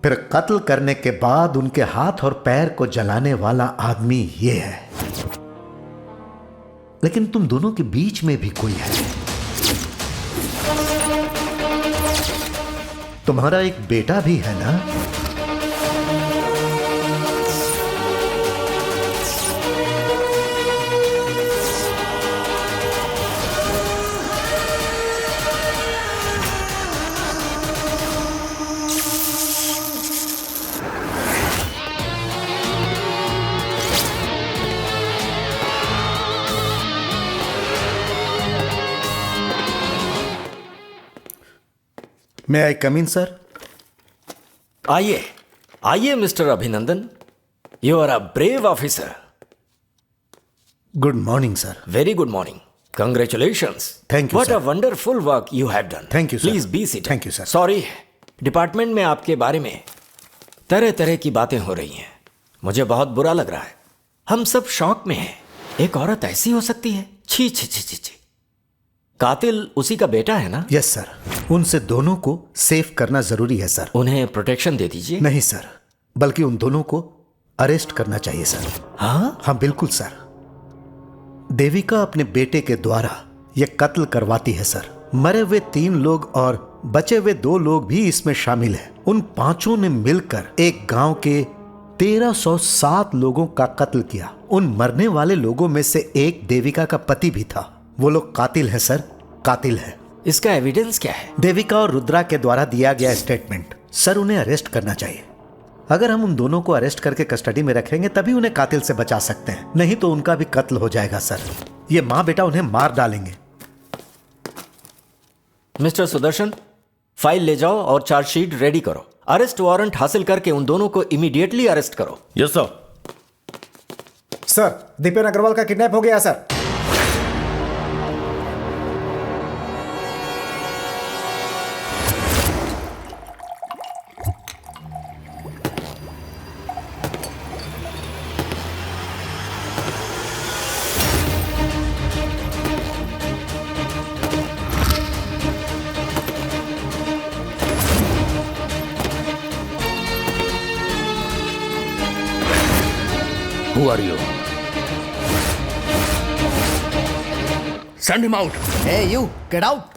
फिर कत्ल करने के बाद उनके हाथ और पैर को जलाने वाला आदमी ये है। लेकिन तुम दोनों के बीच में भी कोई है। तुम्हारा एक बेटा भी है ना? May I come in, sir? आइए आइए mister Abhinandan. You are a brave officer. Good morning sir. Very good morning. Congratulations. Thank you, What sir. a wonderful work you have done. Thank you, sir. Please be seated. Thank you, sir. Sorry, department में आपके बारे में तरह तरह की बातें हो रही हैं। मुझे बहुत बुरा लग रहा है। हम सब शॉक में हैं। एक औरत ऐसी हो सकती है? छी छी छी छी छी। कातिल उसी का बेटा है ना? Yes sir. उनसे दोनों को सेफ करना जरूरी है सर। उन्हें प्रोटेक्शन दे दीजिए। नहीं सर, बल्कि उन दोनों को अरेस्ट करना चाहिए सर। हाँ हाँ बिल्कुल सर। देविका अपने बेटे के द्वारा यह कत्ल करवाती है सर। मरे हुए 3 लोग और बचे हुए 2 लोग भी इसमें शामिल हैं। उन 5 ने मिलकर एक गांव के 1307 लोगों का कत्ल किया। उन मरने वाले लोगों में से एक देविका का पति भी था। वो लोग कातिल है सर, कातिल है। इसका एविडेंस क्या है? देविका और रुद्रा के द्वारा दिया गया स्टेटमेंट। सर उन्हें अरेस्ट करना चाहिए। अगर हम उन दोनों को अरेस्ट करके कस्टडी में रखेंगे तभी उन्हें कातिल से बचा सकते हैं, नहीं तो उनका भी कत्ल हो जाएगा सर। ये माँ बेटा उन्हें मार डालेंगे। मिस्टर सुदर्शन, फाइल ले जाओ और चार्जशीट रेडी करो। अरेस्ट वारंट हासिल करके उन दोनों को इमीडिएटली अरेस्ट करो। Yes sir. Sir, Dipen Agarwal का किडनैप हो गया सर। Who are you? Send him out. Hey, you, get out.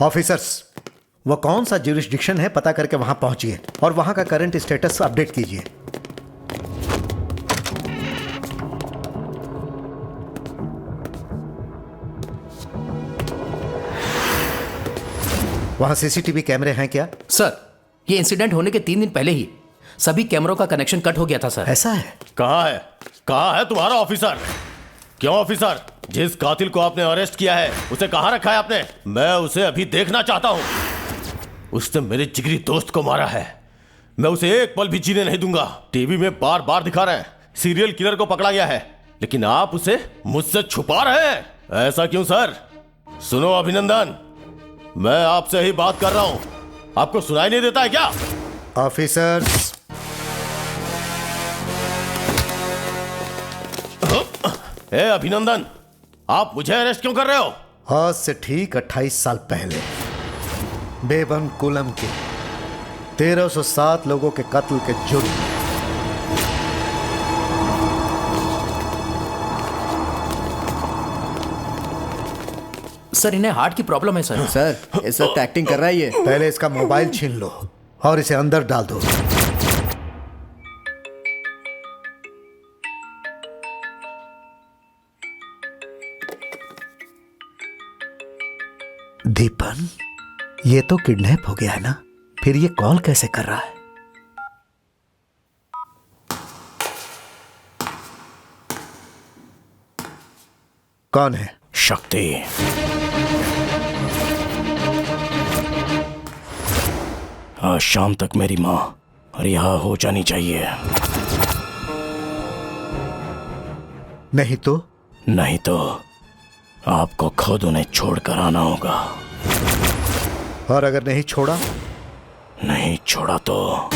Officers, वो कौन सा ज्यूरिसडिक्शन है पता करके वहां पहुंचिए और वहां का करंट स्टेटस अपडेट कीजिए। वहां सीसीटीवी कैमरे हैं क्या? सर, ये इंसिडेंट होने के 3 दिन पहले ही सभी कैमरों का कनेक्शन कट हो गया था सर। ऐसा है? कहाँ है तुम्हारा ऑफिसर? क्यों ऑफिसर, जिस कातिल को आपने अरेस्ट किया है उसे कहाँ रखा है आपने? मैं उसे अभी देखना चाहता हूँ। उसने मेरे जिगरी दोस्त को मारा है, मैं उसे एक पल भी जीने नहीं दूंगा। टीवी में बार बार दिखा रहे हैं सीरियल किलर को पकड़ा गया है, लेकिन आप उसे मुझसे छुपा रहे हैं। ऐसा क्यों सर? सुनो अभिनंदन, मैं आपसे ही बात कर रहा हूं, आपको सुनाई नहीं देता है क्या? ऑफिसर्स, ए अभिनंदन, आप मुझे अरेस्ट क्यों कर रहे हो? आज से ठीक 28 साल पहले बेबन कुलम के 1307 लोगों के कत्ल के जुर्म में सर, इन्हें हार्ट की प्रॉब्लम है सर। सर, इस वक्त एक्टिंग कर रहा है ये। पहले इसका मोबाइल छीन लो और इसे अंदर डाल दो। दीपन, ये तो किडनैप हो गया है ना? फिर ये कॉल कैसे कर रहा है? कौन है? शक्ति। आज शाम तक मेरी माँ रिहा हो जानी चाहिए। नहीं तो? नहीं तो आपको खुद उन्हें छोड़कर आना होगा। और अगर नहीं छोड़ा? नहीं छोड़ा तो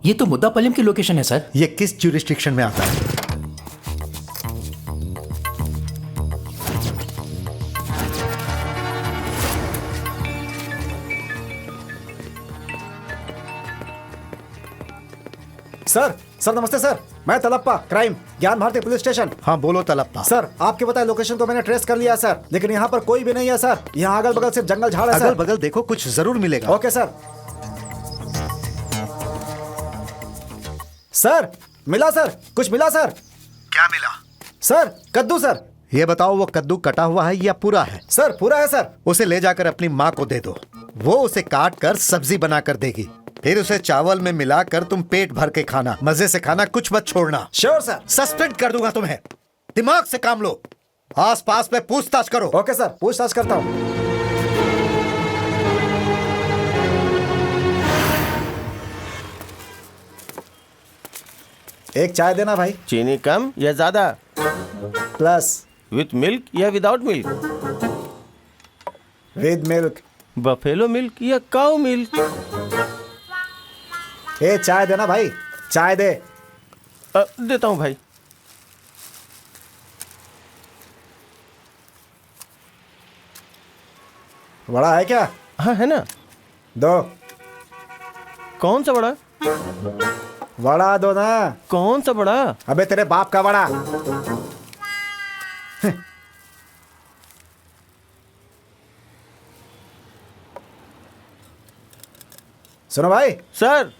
ये तो मुद्दापल्लम की लोकेशन है सर। ये किस ज्यूरिसडिक्शन में आता है? सर नमस्ते सर, मैं तलप्पा, क्राइम, ज्ञान भारती पुलिस स्टेशन। हाँ बोलो तलप्पा। सर, आपके बताए लोकेशन को मैंने ट्रेस कर लिया सर, लेकिन यहाँ पर कोई भी नहीं है सर। यहाँ अगल बगल सिर्फ जंगल झाड़ है सर। अगल बगल देखो, कुछ जरूर मिलेगा। Okay sir. सर मिला सर, कुछ मिला सर। क्या मिला? सर कद्दू सर। ये बताओ, वो कद्दू कटा हुआ है या पूरा है? सर पूरा है सर। उसे ले जाकर अपनी माँ को दे दो, वो उसे काट कर सब्जी बना कर देगी। फिर उसे चावल में मिलाकर तुम पेट भर के खाना, मजे से खाना, कुछ मत छोड़ना। Sure sir. सस्पेंड कर दूंगा तुम्हें। दिमाग से काम लो, आस पास में पूछताछ करो। ओके सर, पूछताछ करता हूँ। एक चाय देना भाई। चीनी कम या ज्यादा? प्लस। विथ मिल्क या without milk? With milk. Buffalo milk या काऊ मिल्क? ए चाय देना भाई, चाय दे। देता हूँ भाई। बड़ा है क्या? हाँ है ना। दो। कौन सा बड़ा? बड़ा दो ना। कौन सा बड़ा? अबे तेरे बाप का बड़ा। सुनो भाई। सर,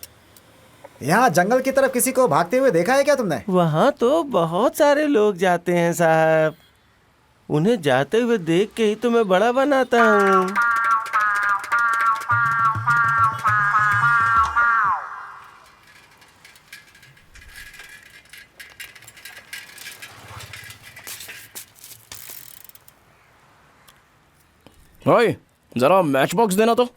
यहाँ जंगल की तरफ किसी को भागते हुए देखा है क्या तुमने? वहाँ तो बहुत सारे लोग जाते हैं साहब, उन्हें जाते हुए देख के ही तो मैं बड़ा बनाता हूँ। ओए, जरा मैच बॉक्स देना तो।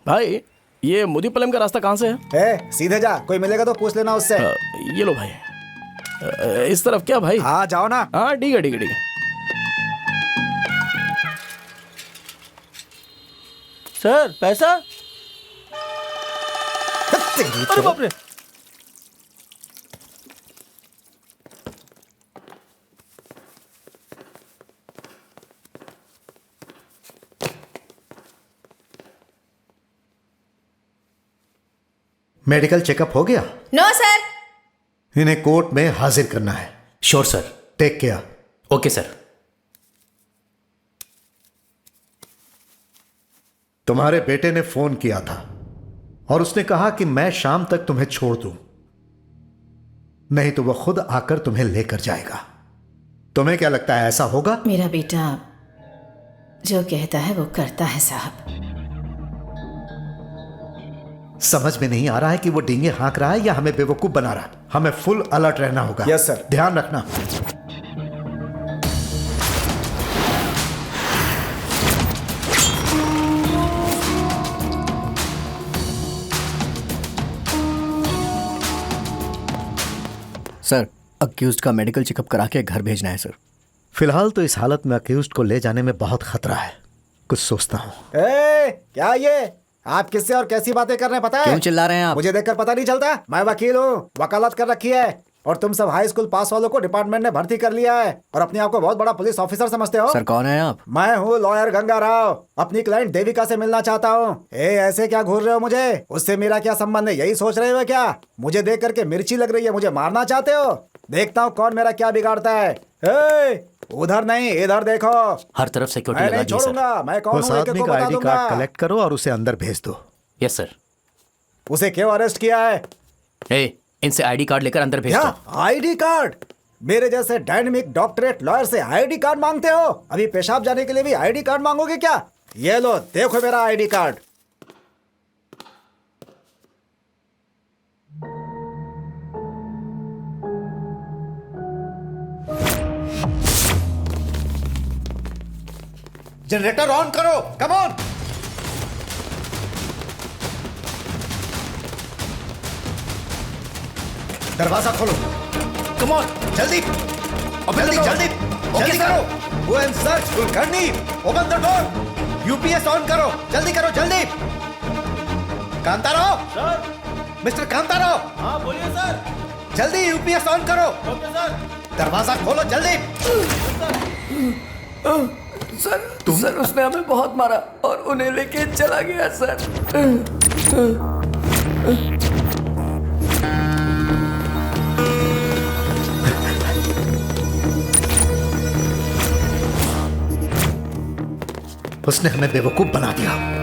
भाई, ये मुदीपलम का रास्ता कहाँ से है? सीधे जा, कोई मिलेगा तो पूछ लेना उससे। ये लो भाई। इस तरफ क्या भाई? हाँ जाओ ना। हाँ ठीक है ठीक है ठीक है। सर पैसा? अरे बाप रे। मेडिकल चेकअप हो गया? No sir. इन्हें कोर्ट में हाजिर करना है। Sure sir. Take care. Okay sir. तुम्हारे बेटे ने फोन किया था और उसने कहा कि मैं शाम तक तुम्हें छोड़ दूं, नहीं तो वह खुद आकर तुम्हें लेकर जाएगा। तुम्हें क्या लगता है ऐसा होगा? मेरा बेटा जो कहता है वो करता है साहब। समझ में नहीं आ रहा है कि वो डींगे हाँक रहा है या हमें बेवकूफ बना रहा है। हमें फुल अलर्ट रहना होगा। Yes sir. ध्यान रखना। सर, अक्यूज्ड का मेडिकल चेकअप करा के घर भेजना है सर। फिलहाल तो इस हालत में अक्यूज्ड को ले जाने में बहुत खतरा है। कुछ सोचता हूँ। क्या ये आप किससे और कैसी बातें कर रहे हैं पता है? क्यों चिल्ला रहे हैं आप? मुझे देखकर पता नहीं चलता? मैं वकील हूँ, वकालत कर रखी है, और तुम सब हाई स्कूल पास वालों को डिपार्टमेंट ने भर्ती कर लिया है और अपने आप को बहुत बड़ा पुलिस ऑफिसर समझते हो। सर कौन है आप? मैं हूँ लॉयर गंगा राव, अपनी क्लाइंट देविका से मिलना चाहता हूँ। ऐसे क्या घूर रहे हो मुझे? उससे मेरा क्या संबंध है, यही सोच रहे हो क्या? मुझे देख करके मिर्ची लग रही है, मुझे मारना चाहते हो? देखता हूँ कौन मेरा क्या बिगाड़ता है। उधर नहीं, इधर देखो। हर तरफ सिक्योरिटी मैं लगा नहीं दी है सर। छोड़ूंगा। मैं कौन उस हूँ आदमी का आईडी कार्ड कलेक्ट करो और उसे अंदर भेज दो। Yes sir. उसे क्यों अरेस्ट किया है? इनसे आईडी कार्ड लेकर अंदर भेज दो। ID card? मेरे जैसे डायनेमिक डॉक्टरेट लॉयर से आईडी कार्ड मांगते हो? अभी पेशाब जाने के लिए भी आईडी कार्ड मांगोगे क्या? ये लो, देखो मेरा आईडी कार्ड। जनरेटर ऑन करो, कम ऑन। दरवाजा खोलो, कम ऑन, जल्दी जल्दी जल्दी जल्दी करो। Go and search Kulkarni, open the door. UPS on करो, जल्दी करो, जल्दी। कांताराव सर। मिस्टर कांताराव। हाँ बोलिए सर। जल्दी यूपीएस ऑन करो। Okay sir. दरवाजा खोलो जल्दी। सर उसने हमें बहुत मारा और उन्हें लेके चला गया सर। उसने हमें बेवकूफ बना दिया।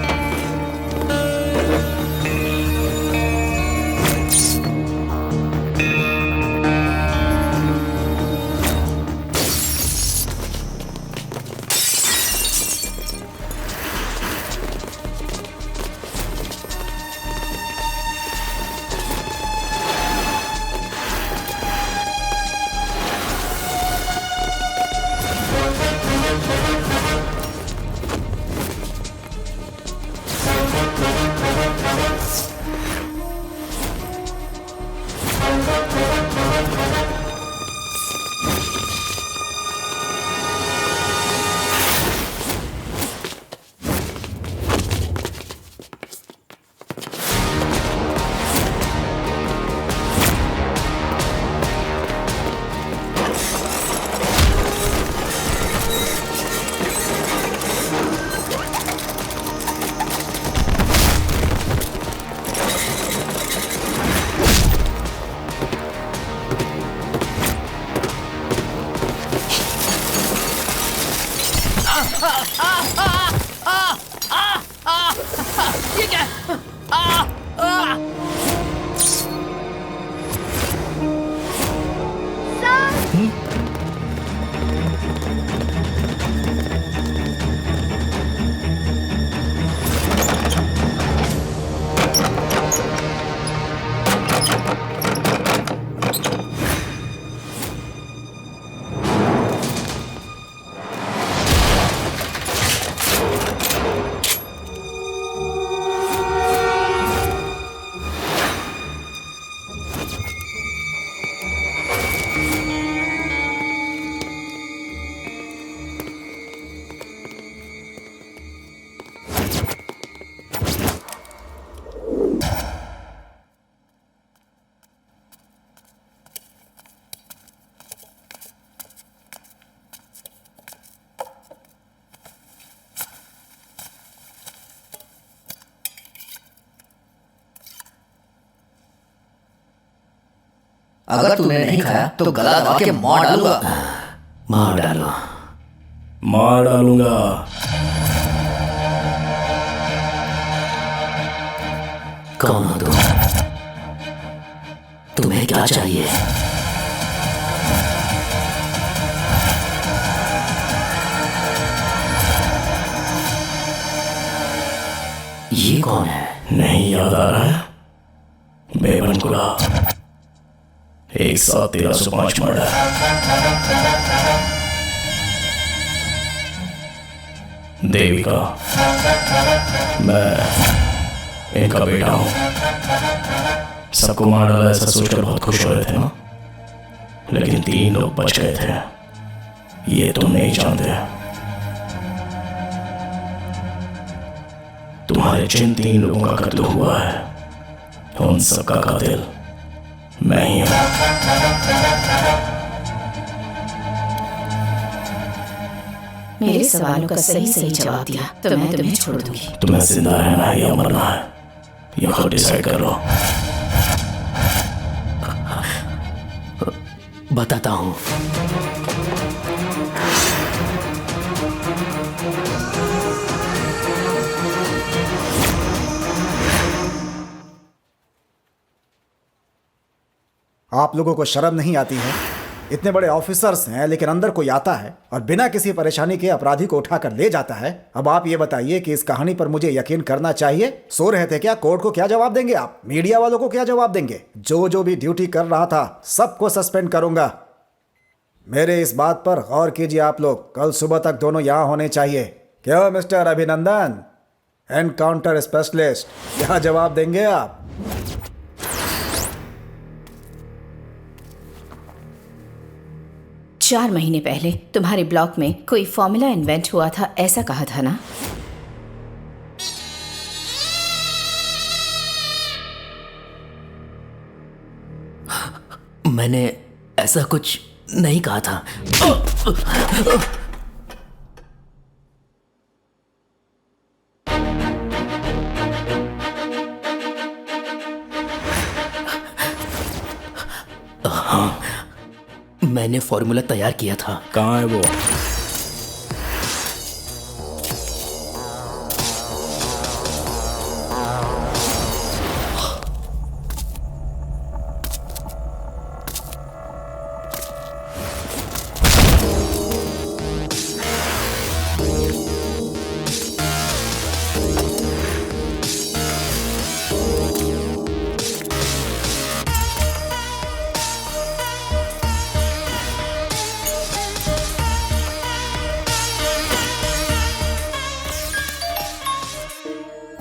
ये क्या? अगर तूने नहीं खाया तो गला दबा के मार डालूंगा। मार डालो। मार डालूंगा। कौन हो तुम? तुम्हें क्या चाहिए? ये कौन है? नहीं याद आ रहा है? बेबनकुला, एक साथ 1305 मर्डर। देविका, मैं इनका बेटा हूं। सबको मार डाला ऐसा सोचकर बहुत खुश हो रहे थे ना, लेकिन 3 लोग बच गए थे। ये तुम नहीं जानते। तुम्हारे जिन 3 लोगों का कत्ल हुआ है उन सबका कातिल मैं ही हूं। मेरे सवालों का सही सही जवाब दिया तो मैं तुम्हें छोड़ दूंगी। तुम्हें जिंदा रहना है या मरना है, ये खुद डिसाइड कर लो। बताता हूं। आप लोगों को शर्म नहीं आती है? इतने बड़े ऑफिसर्स हैं लेकिन अंदर कोई आता है और बिना किसी परेशानी के अपराधी को उठाकर ले जाता है। अब आप ये बताइए कि इस कहानी पर मुझे यकीन करना चाहिए? सो रहे थे क्या? कोर्ट को क्या जवाब देंगे आप? मीडिया वालों को क्या जवाब देंगे? जो भी ड्यूटी कर रहा था सबको सस्पेंड करूंगा। मेरे इस बात पर गौर कीजिए आप लोग। कल सुबह तक दोनों यहाँ होने चाहिए। क्यों मिस्टर अभिनंदन, एनकाउंटर स्पेशलिस्ट, क्या जवाब देंगे आप? चार महीने पहले तुम्हारे ब्लॉक में कोई फॉर्मूला इन्वेंट हुआ था, ऐसा कहा था ना? मैंने ऐसा कुछ नहीं कहा था। हाँ, मैंने फॉर्मूला तैयार किया था। कहाँ है वो?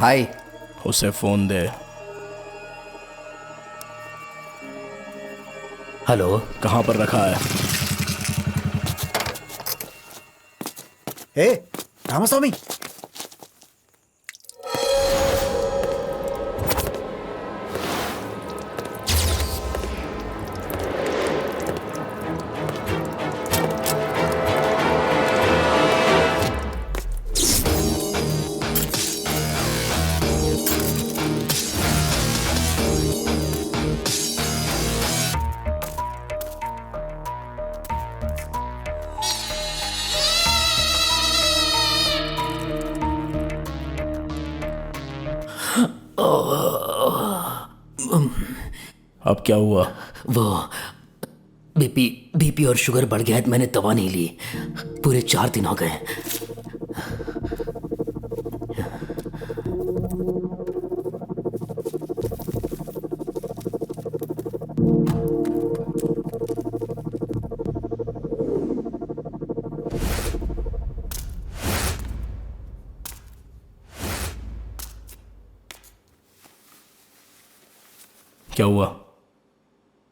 हाय, उसे फोन दे। हेलो, कहाँ पर रखा है? हे रामास्वामी, अब क्या हुआ? वो बीपी और शुगर बढ़ गया है। मैंने दवा नहीं ली, पूरे 4 दिन हो गए। क्या हुआ?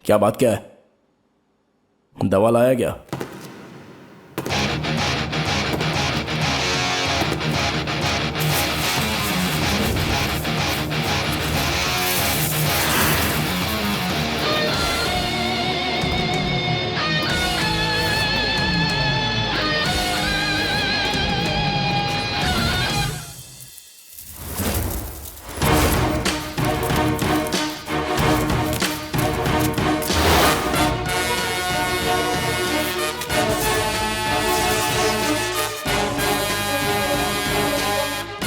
क्या बात क्या है? दवा लाया क्या?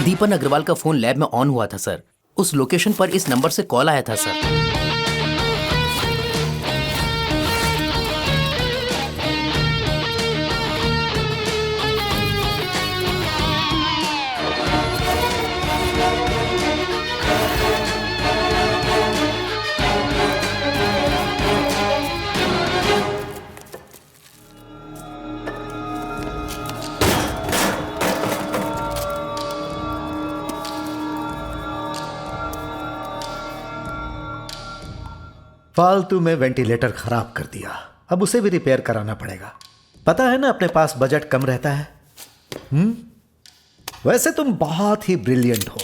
दीपन अग्रवाल का फोन लैब में ऑन हुआ था सर। उस लोकेशन पर इस नंबर से कॉल आया था सर। फालतू में वेंटिलेटर खराब कर दिया, अब उसे भी रिपेयर कराना पड़ेगा। पता है ना अपने पास बजट कम रहता है। वैसे तुम बहुत ही ब्रिलियंट हो।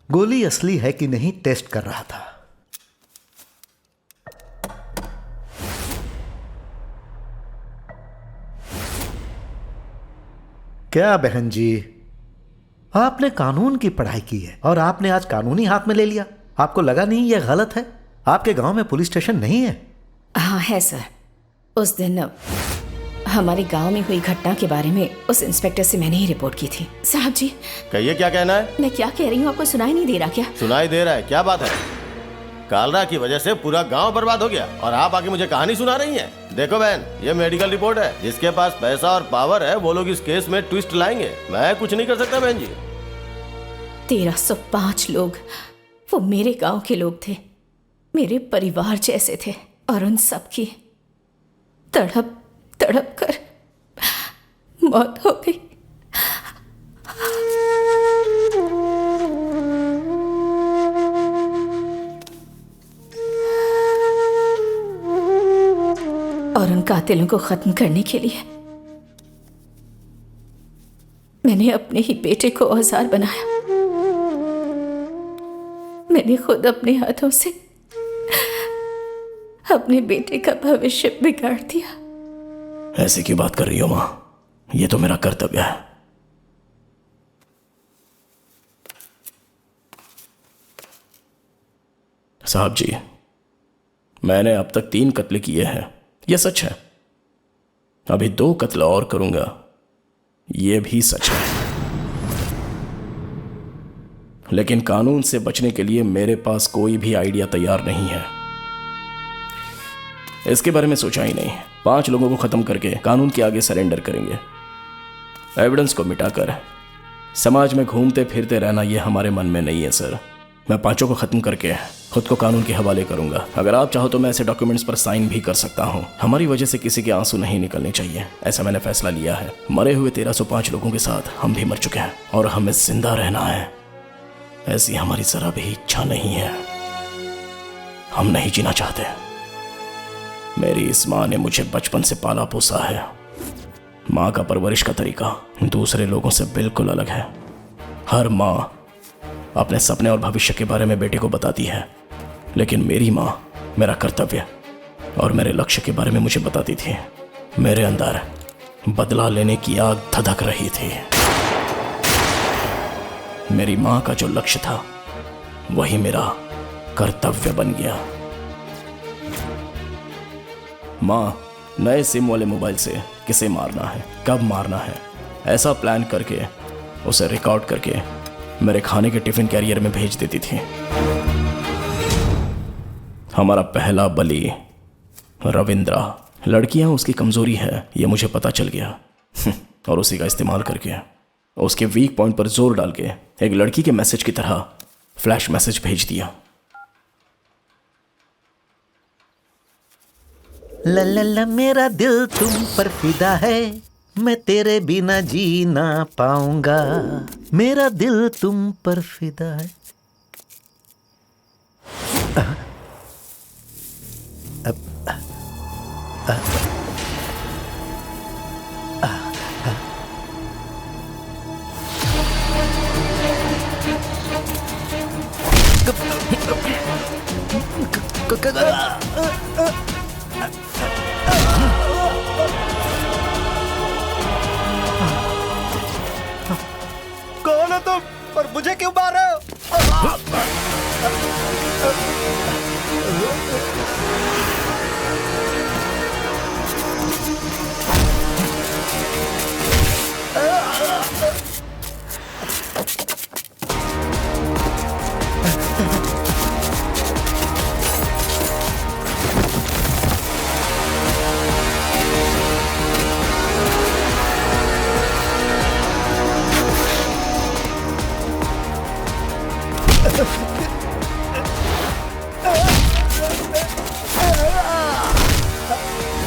गोली असली है कि नहीं टेस्ट कर रहा था। क्या बहन जी, आपने कानून की पढ़ाई की है और आपने आज कानूनी हाथ में ले लिया। आपको लगा नहीं यह गलत है? आपके गांव में पुलिस स्टेशन नहीं है? हाँ है सर। उस दिन हमारे गांव में हुई घटना के बारे में उस इंस्पेक्टर से मैंने ही रिपोर्ट की थी। साहब जी कहिए, क्या कहना है? मैं क्या कह रही हूँ आपको सुनाई नहीं दे रहा क्या? सुनाई दे रहा है। क्या बात है? कालरा की वजह से पूरा गांव बर्बाद हो गया और आप आके मुझे कहानी सुना रही हैं। देखो बहन, ये मेडिकल रिपोर्ट है। जिसके पास पैसा और पावर है वो लोग इस केस में ट्विस्ट लाएंगे। मैं कुछ नहीं कर सकता बहन जी। 1305 लोग, वो मेरे गांव के लोग थे, मेरे परिवार जैसे थे, और उन सब की तड़प तड़प कर मौत हो गई। और उन कातिलों को खत्म करने के लिए मैंने अपने ही बेटे को औजार बनाया। मैंने खुद अपने हाथों से अपने बेटे का भविष्य बिगाड़ दिया। ऐसे क्यों बात कर रही हो मां? ये तो मेरा कर्तव्य है। साहब जी, मैंने अब तक 3 कत्ल किए हैं, यह सच है। अभी 2 कत्ल और करूंगा, यह भी सच है। लेकिन कानून से बचने के लिए मेरे पास कोई भी आइडिया तैयार नहीं है। इसके बारे में सोचा ही नहीं। 5 लोगों को खत्म करके कानून के आगे सरेंडर करेंगे। एविडेंस को मिटाकर समाज में घूमते फिरते रहना यह हमारे मन में नहीं है सर। मैं 5 को खत्म करके खुद को कानून के हवाले करूंगा। अगर आप चाहो तो मैं ऐसे डॉक्यूमेंट्स पर साइन भी कर सकता हूं। हमारी वजह से किसी के आंसू नहीं निकलने चाहिए, ऐसा मैंने फैसला लिया है। मरे हुए 1305 लोगों के साथ हम भी मर चुके हैं और हमें जिंदा रहना है, ऐसी हमारी जरा भी इच्छा नहीं है। हम नहीं जीना चाहते। मेरी इस माँ ने मुझे बचपन से पाला पोसा है। माँ का परवरिश का तरीका दूसरे लोगों से बिल्कुल अलग है। हर माँ अपने सपने और भविष्य के बारे में बेटे को बताती है, लेकिन मेरी माँ मेरा कर्तव्य और मेरे लक्ष्य के बारे में मुझे बताती थी। मेरे अंदर बदला लेने की आग धधक रही थी। मेरी माँ का जो लक्ष्य था वही मेरा कर्तव्य बन गया। माँ, नए सिम वाले मोबाइल से किसे मारना है, कब मारना है, ऐसा प्लान करके उसे रिकॉर्ड करके मेरे खाने के टिफिन कैरियर में भेज देती थी। हमारा पहला बलि रविंद्रा। लड़कियां उसकी कमजोरी है ये मुझे पता चल गया और उसी का इस्तेमाल करके उसके वीक पॉइंट पर जोर डाल के एक लड़की के मैसेज की तरह फ्लैश मैसेज भेज दिया। ला ला ला मेरा दिल तुम पर फिदा है, मैं तेरे बिना जी ना पाऊंगा। मेरा दिल तुम पर फिदा है। कौन हो तुम और मुझे क्यों मार रहे हो?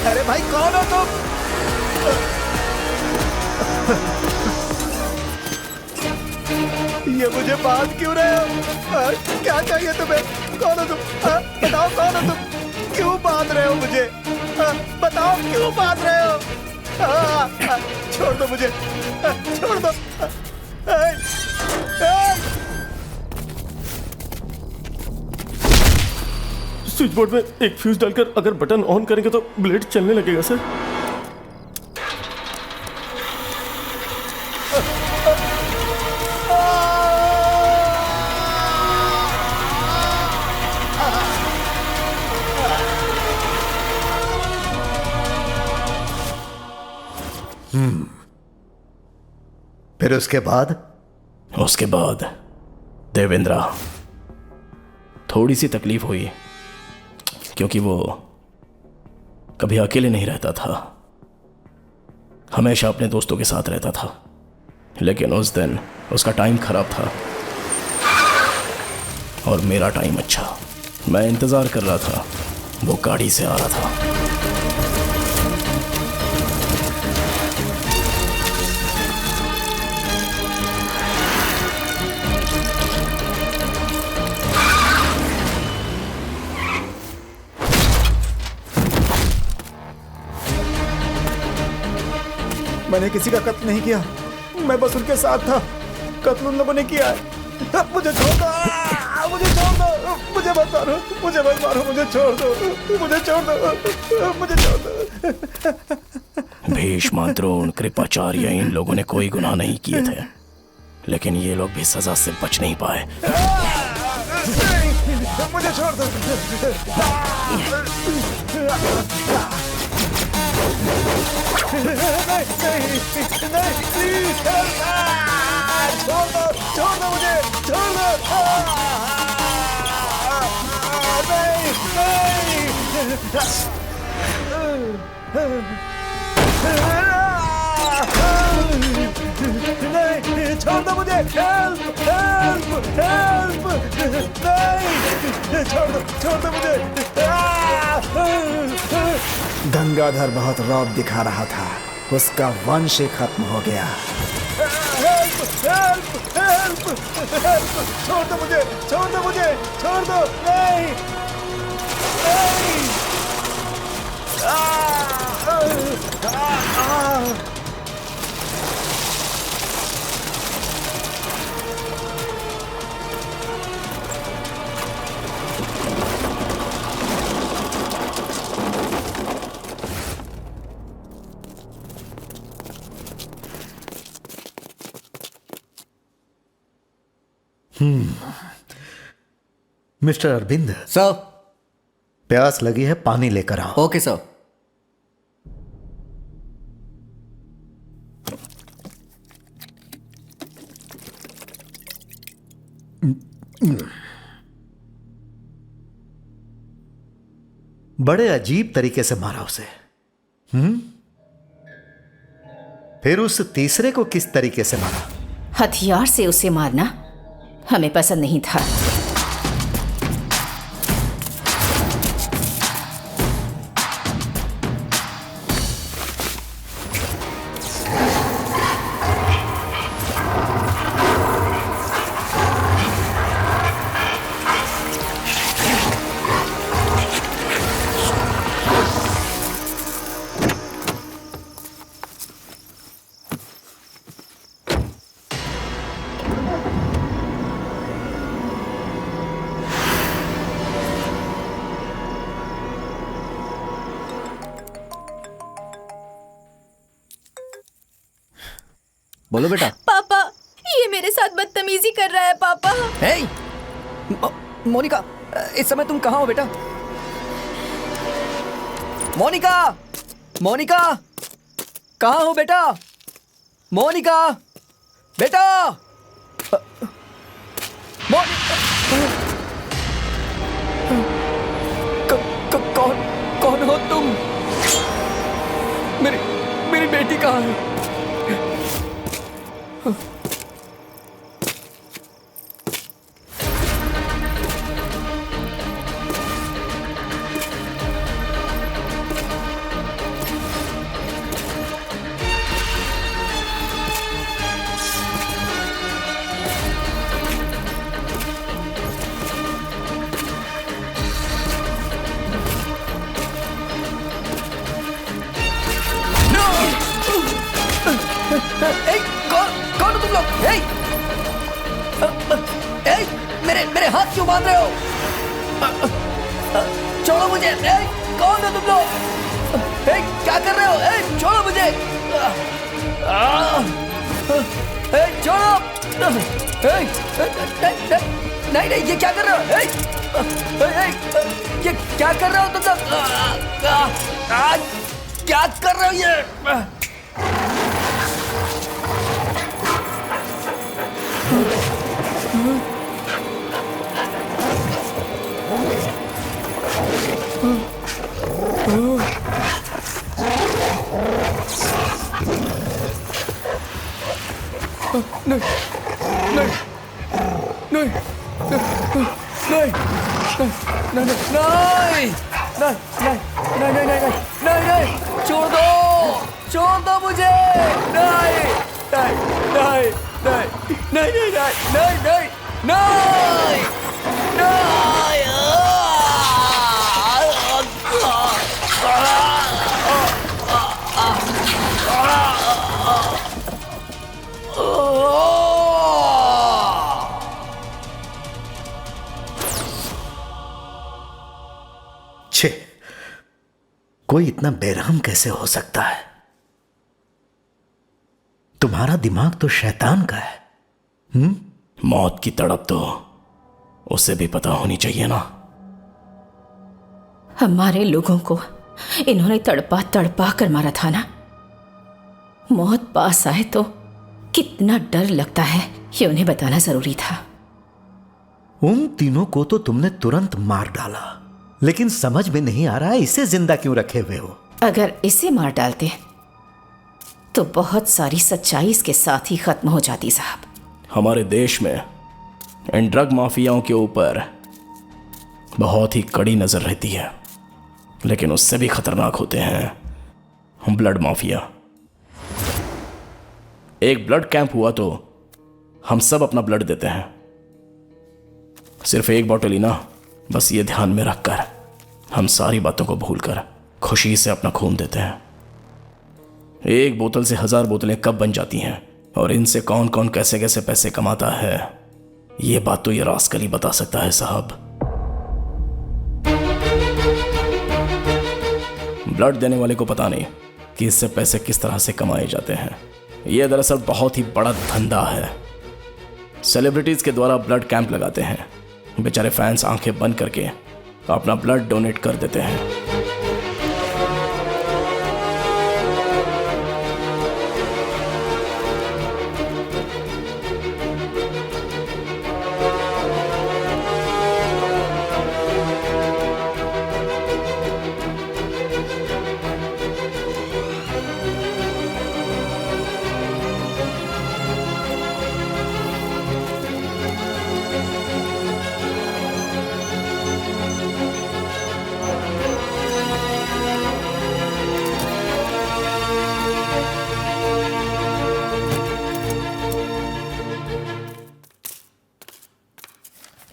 अरे भाई कौन हो तुम? ये मुझे बांध क्यों रहे हो? क्या चाहिए तुम्हें? कौन हो तुम? बताओ कौन हो तुम? क्यों बांध रहे हो मुझे? बताओ क्यों बांध रहे हो? छोड़ दो मुझे, छोड़ दो। स्विच बोर्ड में एक फ्यूज डालकर अगर बटन ऑन करेंगे तो ब्लेड चलने लगेगा सर। फिर उसके बाद? उसके बाद देवेंद्रा, थोड़ी सी तकलीफ हुई क्योंकि वो कभी अकेले नहीं रहता था, हमेशा अपने दोस्तों के साथ रहता था। लेकिन उस दिन उसका टाइम खराब था और मेरा टाइम अच्छा। मैं इंतज़ार कर रहा था, वो गाड़ी से आ रहा था। मैंने किसी का कत्ल नहीं किया, मैं बस उनके साथ था। कत्ल उन लोगों ने किया है। मुझे छोड़ दो, मुझे छोड़ दो, मुझे मत मारो, मुझे मत मारो, मुझे छोड़ दो, मुझे छोड़ दो, मुझे छोड़ दो। भीष्म, द्रोण, कृपाचार्य, इन लोगों ने कोई गुनाह नहीं किए थे, लेकिन ये लोग भी सजा से बच नहीं पाए। मुझे छोड़ दो। नहीं, नहीं, नहीं, प्लीज, छोड़ दो, छोड़ दो मुझे, छोड़ दो। नहीं, छोड़ दो मुझे, हेल्प, हेल्प, हेल्प, नहीं, छोड़ दो मुझे। गंगाधर बहुत रौब दिखा रहा था, उसका वंश ही खत्म हो गया। हेल्प, हेल्प, हेल्प, हेल्प, छोड़ दो मुझे, छोड़ दो मुझे, छोड़ दो, नहीं, नहीं। मिस्टर अरविंद सर, प्यास लगी है, पानी लेकर आओ। Okay sir. बड़े अजीब तरीके से मारा उसे। फिर उस तीसरे को किस तरीके से मारा? हथियार से उसे मारना हमें पसंद नहीं था। बोलो बेटा। पापा, ये मेरे साथ बदतमीजी कर रहा है पापा। हे, मोनिका, इस समय तुम कहाँ हो बेटा? मोनिका, मोनिका, कहाँ हो बेटा? मोनिका, बेटा, कौन हो तुम? मेरी बेटी कहाँ है? मेरे हाथ क्यों बांध रहे हो? छोड़ो मुझे। कौन हो तुम लोग? क्या कर रहे हो? छोड़ो मुझे। छोड़ो। नहीं नहीं, ये क्या कर रहे हो? ये क्या कर रहे हो तुम लोग? क्या कर रहे हो ये? नहीं नहीं नहीं नहीं नहीं, छोड़ दो मुझे। नहीं नहीं नहीं नहीं नहीं नहीं नहीं नहीं नहीं छे, कोई इतना बेरहम कैसे हो सकता है? तुम्हारा दिमाग तो शैतान का है। मौत की तड़प तो उसे भी पता होनी चाहिए ना। हमारे लोगों को इन्होंने तड़पा तड़पा कर मारा था ना। मौत पास आए तो कितना डर लगता है ये उन्हें बताना जरूरी था। उन तीनों को तो तुमने तुरंत मार डाला, लेकिन समझ में नहीं आ रहा है इसे जिंदा क्यों रखे हुए हो। अगर इसे मार डालते तो बहुत सारी सच्चाई इसके साथ ही खत्म हो जाती साहब। हमारे देश में इन ड्रग माफियाओं के ऊपर बहुत ही कड़ी नजर रहती है, लेकिन उससे भी खतरनाक होते हैं ब्लड माफिया। एक ब्लड कैंप हुआ तो हम सब अपना ब्लड देते हैं, सिर्फ एक बॉटल ही ना। बस ये ध्यान में रखकर हम सारी बातों को भूलकर खुशी से अपना खून देते हैं। एक बोतल से 1000 बोतलें कब बन जाती हैं और इनसे कौन कौन कैसे कैसे पैसे कमाता है, ये बात तो ये रास्कल ही बता सकता है साहब। ब्लड देने वाले को पता नहीं कि इससे पैसे किस तरह से कमाए जाते हैं। यह दरअसल बहुत ही बड़ा धंधा है। सेलिब्रिटीज के द्वारा ब्लड कैंप लगाते हैं, बेचारे फैंस आंखें बंद करके अपना ब्लड डोनेट कर देते हैं।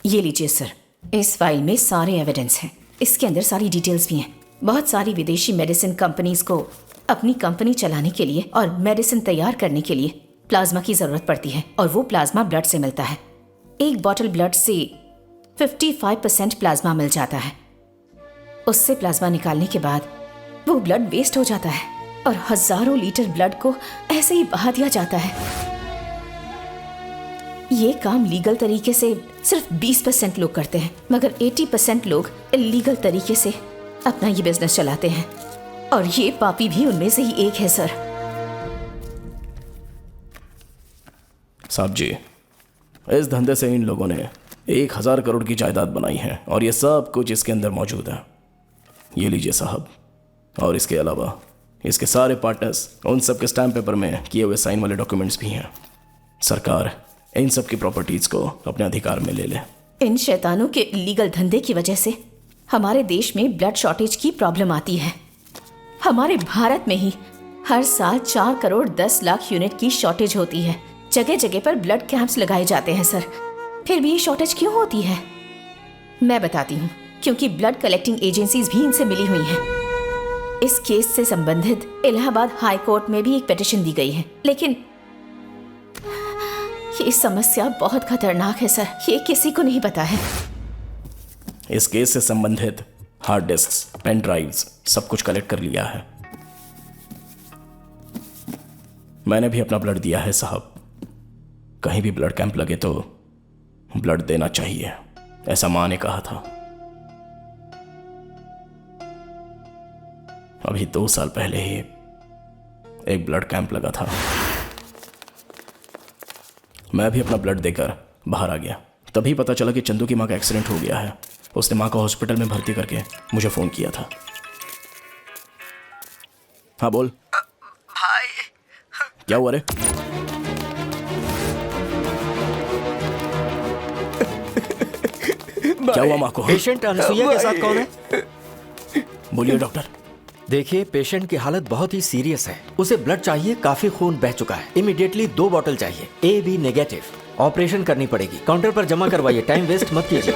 ये लीजिए सर, इस फाइल में सारे एविडेंस हैं। इसके अंदर सारी डिटेल्स भी हैं। बहुत सारी विदेशी मेडिसिन कंपनीज को अपनी कंपनी चलाने के लिए और मेडिसिन तैयार करने के लिए प्लाज्मा की जरूरत पड़ती है, और वो प्लाज्मा ब्लड से मिलता है। एक बॉटल ब्लड से 55% प्लाज्मा मिल जाता है। उससे प्लाज्मा निकालने के बाद वो ब्लड वेस्ट हो जाता है और हजारों लीटर ब्लड को ऐसे ही बहा दिया जाता है। ये काम लीगल तरीके से सिर्फ 20% लोग करते हैं, मगर 80% लोग इलीगल तरीके से अपना ये बिजनेस चलाते हैं, और ये पापी भी उनमें से ही एक है सर। साहब जी, इस धंधे से इन लोगों ने 1000 करोड़ की जायदाद बनाई है, और ये सब कुछ इसके अंदर मौजूद है। ये लीजिए साहब, और इसके अलावा इसके सारे पार्टनर्स उन सब के स्टैम्प पेपर में किए हुए साइन वाले डॉक्यूमेंट्स भी हैं। सरकार इन सब की प्रॉपर्टीज को अपने अधिकार में ले ले। इन शैतानों के इलीगल धंधे की वजह से हमारे देश में ब्लड शॉर्टेज की प्रॉब्लम आती है। हमारे भारत में ही हर साल 4 करोड़ 10 लाख यूनिट की शॉर्टेज होती है। जगह जगह पर ब्लड कैंप्स लगाए जाते हैं सर, फिर भी ये शॉर्टेज क्यों होती है? मैं बताती हूँ, क्योंकि ब्लड कलेक्टिंग एजेंसीज भी इनसे मिली हुई हैं। इस केस से संबंधित इलाहाबाद हाई कोर्ट में भी एक पिटीशन दी गई है, लेकिन ये समस्या बहुत खतरनाक है सर, ये किसी को नहीं पता है। इस केस से संबंधित हार्ड डिस्क, पेन ड्राइव्स सब कुछ कलेक्ट कर लिया है। मैंने भी अपना ब्लड दिया है साहब। कहीं भी ब्लड कैंप लगे तो ब्लड देना चाहिए, ऐसा मां ने कहा था। अभी 2 साल पहले ही एक ब्लड कैंप लगा था। मैं भी अपना ब्लड देकर बाहर आ गया। तभी पता चला कि चंदू की मां का एक्सीडेंट हो गया है। उसने मां को हॉस्पिटल में भर्ती करके मुझे फोन किया था। हाँ बोल भाई। क्या हुआ रे? क्या हुआ मां को? पेशेंट अनसुईया के साथ कौन है? बोलिए डॉक्टर। देखिए, पेशेंट की हालत बहुत ही सीरियस है। उसे ब्लड चाहिए, काफी खून बह चुका है। इमीडिएटली 2 बॉटल चाहिए, AB नेगेटिव। ऑपरेशन करनी पड़ेगी, काउंटर पर जमा करवाइए, टाइम वेस्ट मत कीजिए।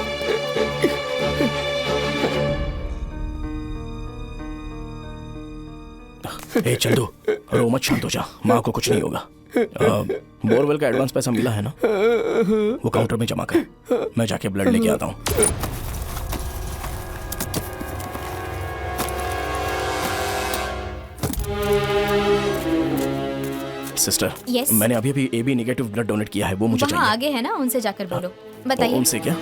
ए चंदू, रो मत, शांत हो जा। माँ को कुछ नहीं होगा। बोरवेल का एडवांस पैसा मिला है ना, वो काउंटर में जमा कर। मैं जाके ब्लड लेके आता हूँ। Sister, Yes? मैंने अभी अभी AB नेगेटिव ब्लड डोनेट किया है, वो मुझे वहाँ चाहिए। आगे है ना, उनसे जाकर बोलो। बताइए। उनसे क्या?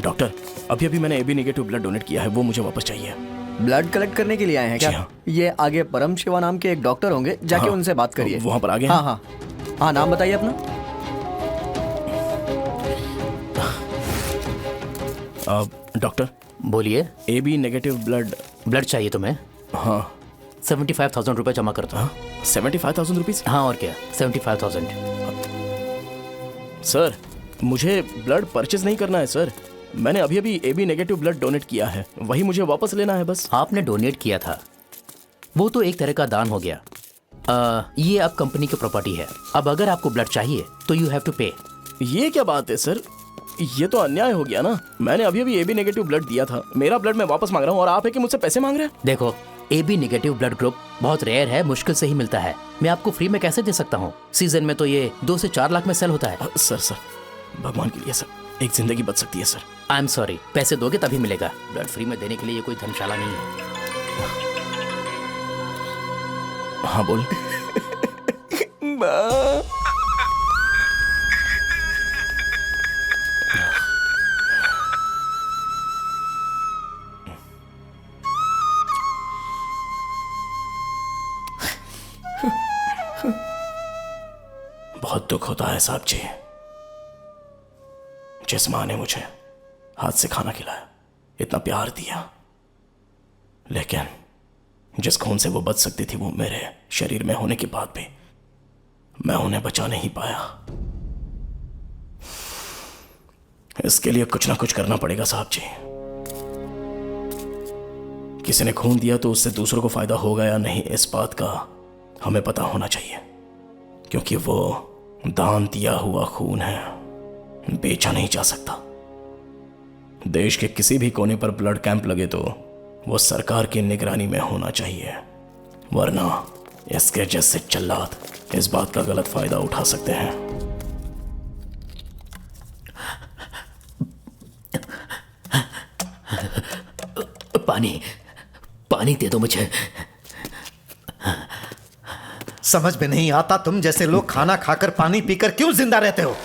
डॉक्टर, अभी अभी मैंने AB नेगेटिव ब्लड डोनेट किया है, वो मुझे वापस चाहिए। ब्लड कलेक्ट करने के लिए आए हैं क्या? जी हाँ। ये आगे परम शिवा नाम के एक डॉक्टर होंगे, जाके हाँ, उनसे बात करिए। वहाँ पर आगे हाँ हाँ हाँ, नाम बताइए अपना। डॉक्टर बोलिए। AB नेगेटिव ब्लड चाहिए तुम्हें? हाँ। 75,000 रुपये जमा करता हूँ। 75,000 रुपीज? हाँ और क्या, 75,000। सर, मुझे ब्लड परचेज नहीं करना है सर। मैंने अभी अभी AB नेगेटिव ब्लड डोनेट किया है, वही मुझे वापस लेना है बस। आपने डोनेट किया था, वो तो एक तरह का दान हो गया। ये अब कंपनी की प्रॉपर्टी है। अब अगर आपको ब्लड चाहिए तो यू हैव टू पे। ये क्या बात है सर, ये तो अन्याय हो गया ना। मैंने अभी अभी AB नेगेटिव ब्लड दिया था, मेरा ब्लड मैं वापस मांग रहा हूँ और आप है कि मुझसे पैसे मांग रहे हैं। देखो, AB नेगेटिव ब्लड ग्रुप बहुत रेयर है, मुश्किल से ही मिलता है। मैं आपको फ्री में कैसे दे सकता हूँ? सीजन में तो ये 2 से 4 लाख में सेल होता है। सर भगवान के लिए सर, एक जिंदगी बच सकती है सर। आई एम सॉरी, पैसे दोगे तभी मिलेगा। ब्लड फ्री में देने के लिए ये कोई धर्मशाला नहीं है। हाँ बोल। बहुत दुख होता है साहब जी, जिस माँ ने मुझे हाथ से खाना खिलाया, इतना प्यार दिया, लेकिन जिस खून से वो बच सकती थी वो मेरे शरीर में होने के बाद भी मैं उन्हें बचा नहीं पाया। इसके लिए कुछ ना कुछ करना पड़ेगा साहब जी। किसी ने खून दिया तो उससे दूसरों को फायदा होगा या नहीं, इस बात का हमें पता होना चाहिए, क्योंकि वो दान दिया हुआ खून है, बेचा नहीं जा सकता। देश के किसी भी कोने पर ब्लड कैंप लगे तो वो सरकार की निगरानी में होना चाहिए, वरना इसके जैसे जल्लाद इस बात का गलत फायदा उठा सकते हैं। पानी दे दो मुझे। समझ में नहीं आता तुम जैसे लोग खाना खाकर पानी पीकर क्यों जिंदा रहते हो।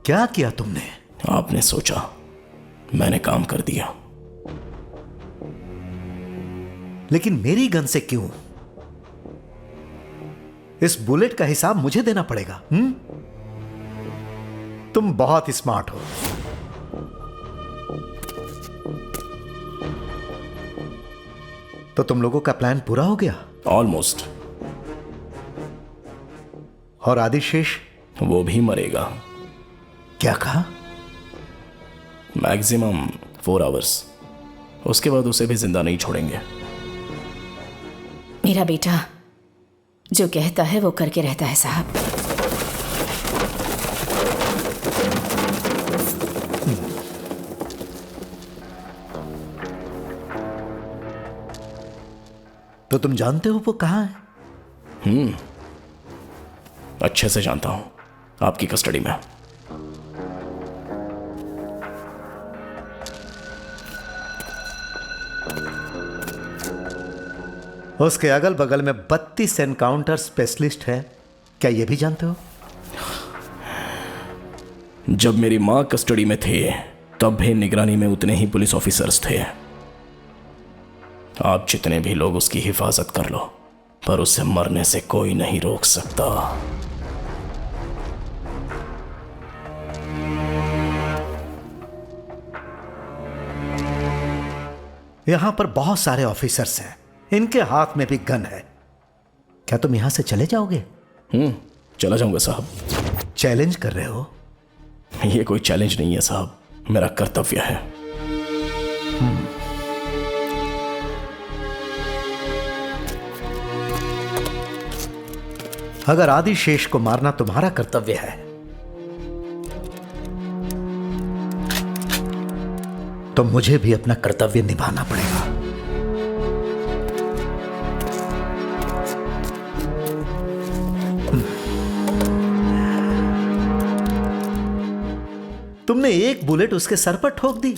क्या किया तुमने? आपने सोचा, मैंने काम कर दिया। लेकिन मेरी गन से क्यों? इस बुलेट का हिसाब मुझे देना पड़ेगा। तुम बहुत स्मार्ट हो। तो तुम लोगों का प्लान पूरा हो गया? ऑलमोस्ट। और आदिशेष? वो भी मरेगा। क्या कहा? मैक्सिमम 4 आवर्स, उसके बाद उसे भी जिंदा नहीं छोड़ेंगे। मेरा बेटा जो कहता है वो करके रहता है साहब। तो तुम जानते हो वो कहाँ है? अच्छे से जानता हूं, आपकी कस्टडी में। उसके अगल बगल में 32 एनकाउंटर स्पेशलिस्ट है, क्या ये भी जानते हो? जब मेरी मां कस्टडी में थे तब भी निगरानी में उतने ही पुलिस ऑफिसर्स थे। आप जितने भी लोग उसकी हिफाजत कर लो, पर उसे मरने से कोई नहीं रोक सकता। यहां पर बहुत सारे ऑफिसर्स हैं, इनके हाथ में भी गन है। क्या तुम यहां से चले जाओगे? चला जाऊंगा साहब। चैलेंज कर रहे हो? ये कोई चैलेंज नहीं है साहब, मेरा कर्तव्य है। अगर आदिशेष को मारना तुम्हारा कर्तव्य है तो मुझे भी अपना कर्तव्य निभाना पड़ेगा। तुमने एक बुलेट उसके सर पर ठोक दी।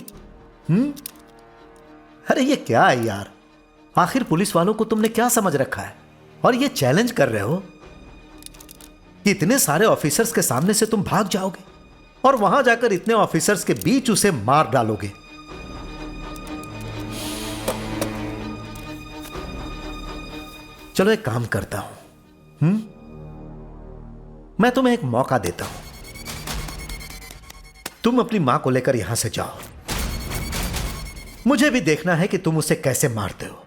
अरे ये क्या है यार? आखिर पुलिस वालों को तुमने क्या समझ रखा है? और ये चैलेंज कर रहे हो कि इतने सारे ऑफिसर्स के सामने से तुम भाग जाओगे और वहां जाकर इतने ऑफिसर्स के बीच उसे मार डालोगे। चलो एक काम करता हूं, मैं तुम्हें एक मौका देता हूं। तुम अपनी मां को लेकर यहां से जाओ, मुझे भी देखना है कि तुम उसे कैसे मारते हो।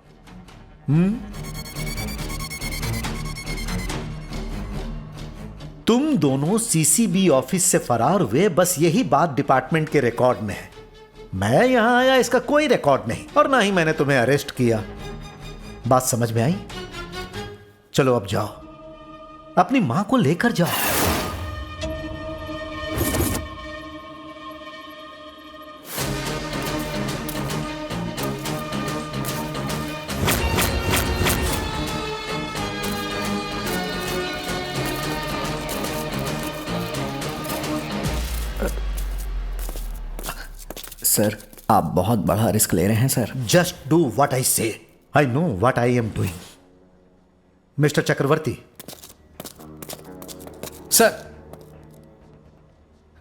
तुम दोनों सीसीबी ऑफिस से फरार हुए, बस यही बात डिपार्टमेंट के रिकॉर्ड में है। मैं यहां आया इसका कोई रिकॉर्ड नहीं, और ना ही मैंने तुम्हें अरेस्ट किया। बात समझ में आई? चलो अब जाओ, अपनी मां को लेकर जाओ। सर, आप बहुत बड़ा रिस्क ले रहे हैं sir. Just do what I say. I know what I am doing. Mister Chakraborty, sir,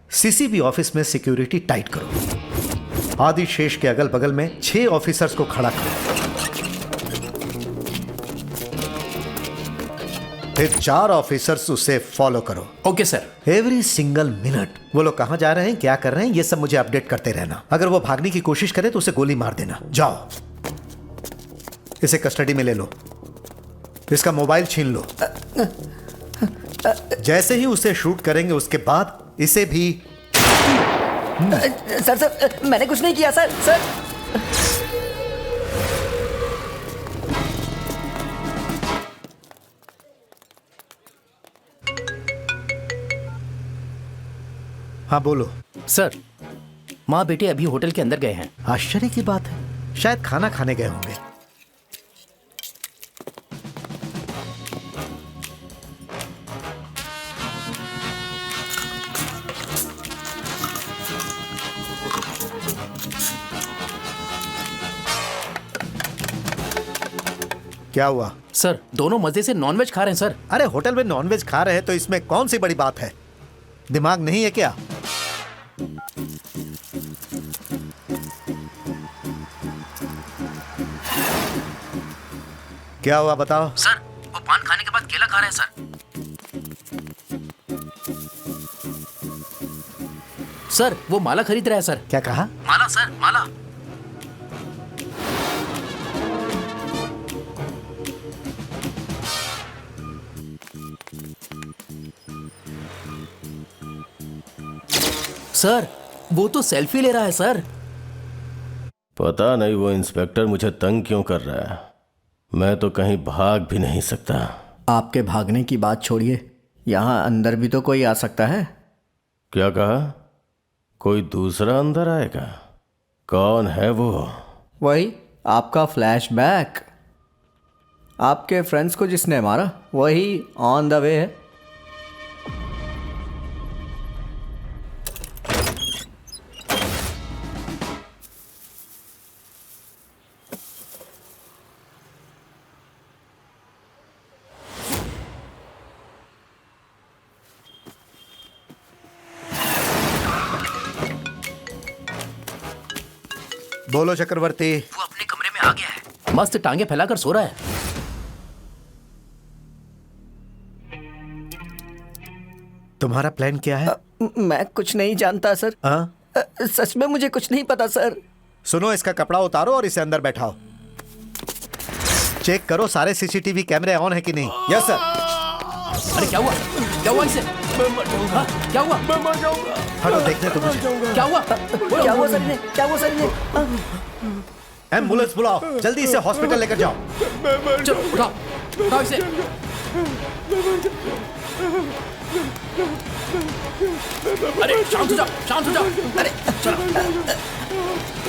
CCB office में सिक्योरिटी टाइट करो। आदिशेष के अगल बगल में 6 ऑफिसर्स को खड़ा करो, फिर 4 ऑफिसर्स उसे फॉलो करो। Okay sir. Every single minute वो लोग कहां जा रहे हैं, क्या कर रहे हैं, ये सब मुझे अपडेट करते रहना। अगर वो भागने की कोशिश करे तो उसे गोली मार देना। जाओ, इसे कस्टडी में ले लो, इसका मोबाइल छीन लो। जैसे ही उसे शूट करेंगे उसके बाद इसे भी। सर, मैंने कुछ नहीं किया सर। हाँ बोलो। सर, माँ बेटे अभी होटल के अंदर गए हैं। आश्चर्य की बात है, शायद खाना खाने गए होंगे। क्या हुआ? सर, दोनों मजे से नॉनवेज खा रहे हैं सर। अरे होटल में नॉनवेज खा रहे हैं तो इसमें कौन सी बड़ी बात है? दिमाग नहीं है क्या? क्या हुआ बताओ। सर, वो पान खाने के बाद केला खा रहे हैं सर। सर, वो माला खरीद रहा है सर। क्या कहा? माला सर, माला। सर वो तो सेल्फी ले रहा है सर। पता नहीं वो इंस्पेक्टर मुझे तंग क्यों कर रहा है। मैं तो कहीं भाग भी नहीं सकता। आपके भागने की बात छोड़िए, यहाँ अंदर भी तो कोई आ सकता है। क्या कहा? कोई दूसरा अंदर आएगा? कौन है वो? वही आपका फ्लैशबैक। आपके फ्रेंड्स को जिसने मारा वही ऑन द वे है। बोलो चक्रवर्ती। वो अपने कमरे में आ गया है, मस्त टांगे फैलाकर सो रहा है। तुम्हारा प्लान क्या है? मैं कुछ नहीं जानता सर। सच में मुझे कुछ नहीं पता सर। सुनो, इसका कपड़ा उतारो और इसे अंदर बैठाओ। चेक करो सारे सीसीटीवी कैमरे ऑन है कि नहीं। Yes sir. अरे क्या हुआ? क्या हुआ इसे? हाँ, क्या हुआ? मैं मर जाऊंगा। हटो, देखने तो मुझे। क्या हुआ? क्या हुआ सर ने? क्या हुआ सर ने? एम्बुलेंस बुलाओ, जल्दी इसे हॉस्पिटल लेकर जाओ। चलो उठाओ, उठाओ इसे। अरे शांत हो जाओ, शांत हो जाओ। अरे चलो,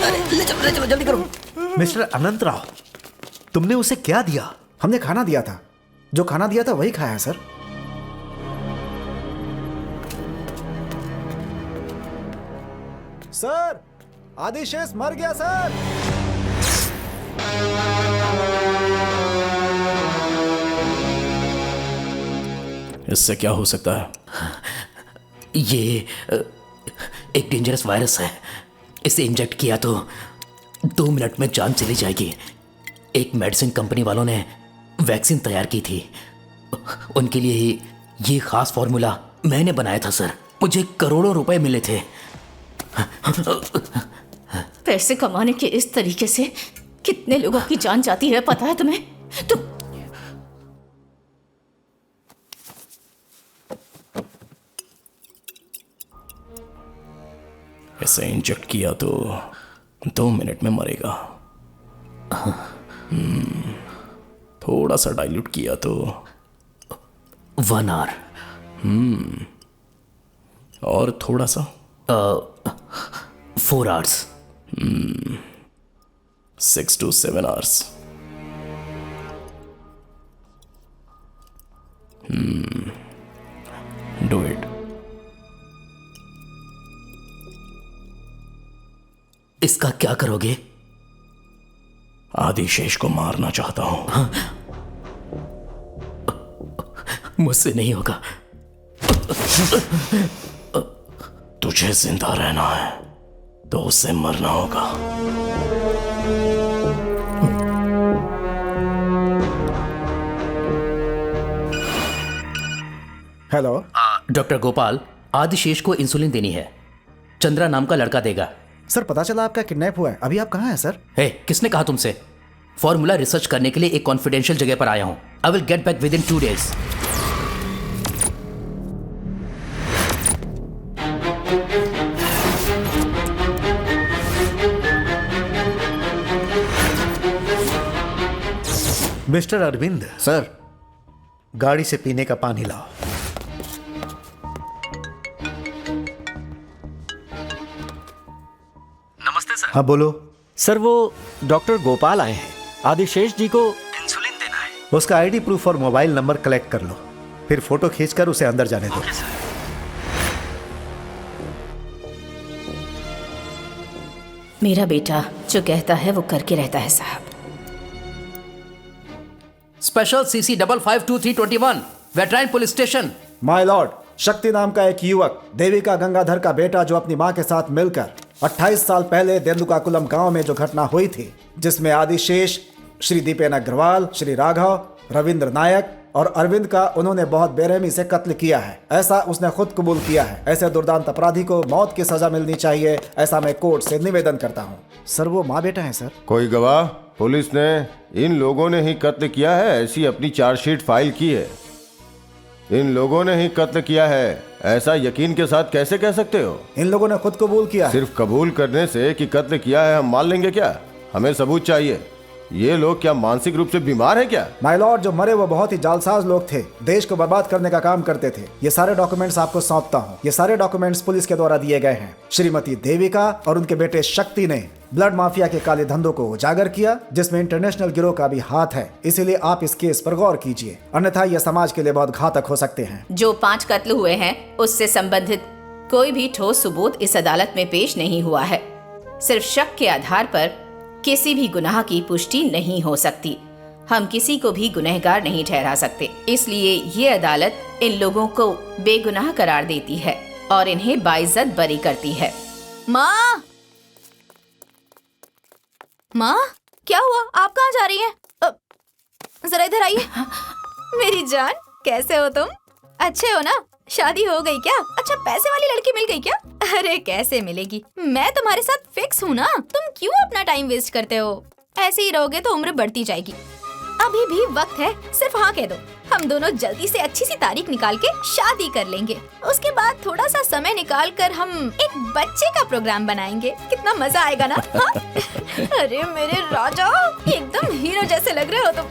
अरे ले चलो जल्दी करो। मिस्टर अनंत राव, तुमने उसे क्या दिया? हमने खाना दिया था, जो खाना दिया था वही खाया सर। सर आदिशेष मर गया सर। इससे क्या हो सकता है? ये एक डेंजरस वायरस है। इसे इंजेक्ट किया तो 2 मिनट में जान चली जाएगी। एक मेडिसिन कंपनी वालों ने वैक्सीन तैयार की थी, उनके लिए ही ये खास फॉर्मूला मैंने बनाया था सर। मुझे करोड़ों रुपए मिले थे। पैसे कमाने के इस तरीके से कितने लोगों की जान जाती है पता है तुम्हें? तुम इसे इंजेक्ट किया तो 2 मिनट में मरेगा। थोड़ा सा डाइल्यूट किया तो 1 आवर। और थोड़ा सा 4 hours. 6 to 7 hours। Do it। इसका क्या करोगे? आदिशेष को मारना चाहता हूं। हाँ? मुझसे नहीं होगा। तुझे जिंदा रहना है तो उससे मरना होगा। हेलो डॉक्टर गोपाल, आदिशेष को इंसुलिन देनी है। चंद्रा नाम का लड़का देगा। सर पता चला आपका किडनैप हुआ है। अभी आप कहाँ हैं सर? हे, किसने कहा तुमसे? फॉर्मूला रिसर्च करने के लिए एक कॉन्फिडेंशियल जगह पर आया हूं। I will get back within 2 days। Mister Arvind sir, गाड़ी से पीने का पानी लाओ। नमस्ते सर। हाँ बोलो। सर वो डॉक्टर गोपाल आए हैं, आदिशेष जी को इंसुलिन देना है। उसका आईडी प्रूफ और मोबाइल नंबर कलेक्ट कर लो, फिर फोटो खींचकर उसे अंदर जाने दो। मेरा बेटा जो कहता है वो करके रहता है साहब। स्पेशल CC 552321 वेटराइन police station. My lord, Shakti नाम का एक युवक देविका गंगाधर का बेटा जो अपनी मां के साथ मिलकर 28 साल पहले देंदुकाकुलम गांव में जो घटना हुई थी, जिसमें आदिशेष, श्री दीपेन अग्रवाल, श्री राघव, रविंद्र नायक और अरविंद का उन्होंने बहुत बेरहमी से कत्ल किया है, ऐसा उसने खुद कबूल किया है। ऐसे दुर्दांत अपराधी को मौत की सजा मिलनी चाहिए, ऐसा मैं कोर्ट से निवेदन करता हूँ। सर वो माँ बेटा है सर। कोई गवाह? पुलिस ने इन लोगों ने ही कत्ल किया है ऐसी अपनी चार्जशीट फाइल की है। इन लोगों ने ही कत्ल किया है ऐसा यकीन के साथ कैसे कह सकते हो? इन लोगों ने खुद कबूल किया है। सिर्फ कबूल करने से कि कत्ल किया है हम मान लेंगे क्या? हमें सबूत चाहिए। ये लोग क्या मानसिक रूप से बीमार हैं क्या? माय लॉर्ड, जो मरे वो बहुत ही जालसाज लोग थे, देश को बर्बाद करने का काम करते थे। ये सारे डॉक्यूमेंट्स आपको सौंपता हूँ। ये सारे डॉक्यूमेंट्स पुलिस के द्वारा दिए गए हैं। श्रीमती देविका और उनके बेटे शक्ति ने ब्लड माफिया के काले धंधों को उजागर किया, जिसमें इंटरनेशनल गिरोह का भी हाथ है। इसीलिए आप इस केस पर गौर कीजिए, अन्यथा यह समाज के लिए बहुत घातक हो सकते हैं। जो 5 कत्ल हुए हैं उससे संबंधित कोई भी ठोस सबूत इस अदालत में पेश नहीं हुआ है। सिर्फ शक के आधार पर किसी भी गुनाह की पुष्टि नहीं हो सकती। हम किसी को भी गुनहगार नहीं ठहरा सकते। इसलिए ये अदालत इन लोगों को बेगुनाह करार देती है और इन्हें बाइज्जत बरी करती है। माँ, माँ, क्या हुआ? आप कहाँ जा रही हैं? जरा इधर आइए। मेरी जान, कैसे हो तुम? अच्छे हो ना? शादी हो गई क्या? अच्छा, पैसे वाली लड़की मिल गई क्या? अरे कैसे मिलेगी, मैं तुम्हारे साथ फिक्स हूँ ना। तुम क्यों अपना टाइम वेस्ट करते हो? ऐसे ही रहोगे तो उम्र बढ़ती जाएगी। अभी भी वक्त है, सिर्फ हाँ कह दो। हम दोनों जल्दी से अच्छी सी तारीख निकाल के शादी कर लेंगे। उसके बाद थोड़ा सा समय निकाल कर हम एक बच्चे का प्रोग्राम बनाएंगे। कितना मजा आएगा ना? हाँ? अरे मेरे राजा, एकदम हीरो जैसे लग रहे हो तुम।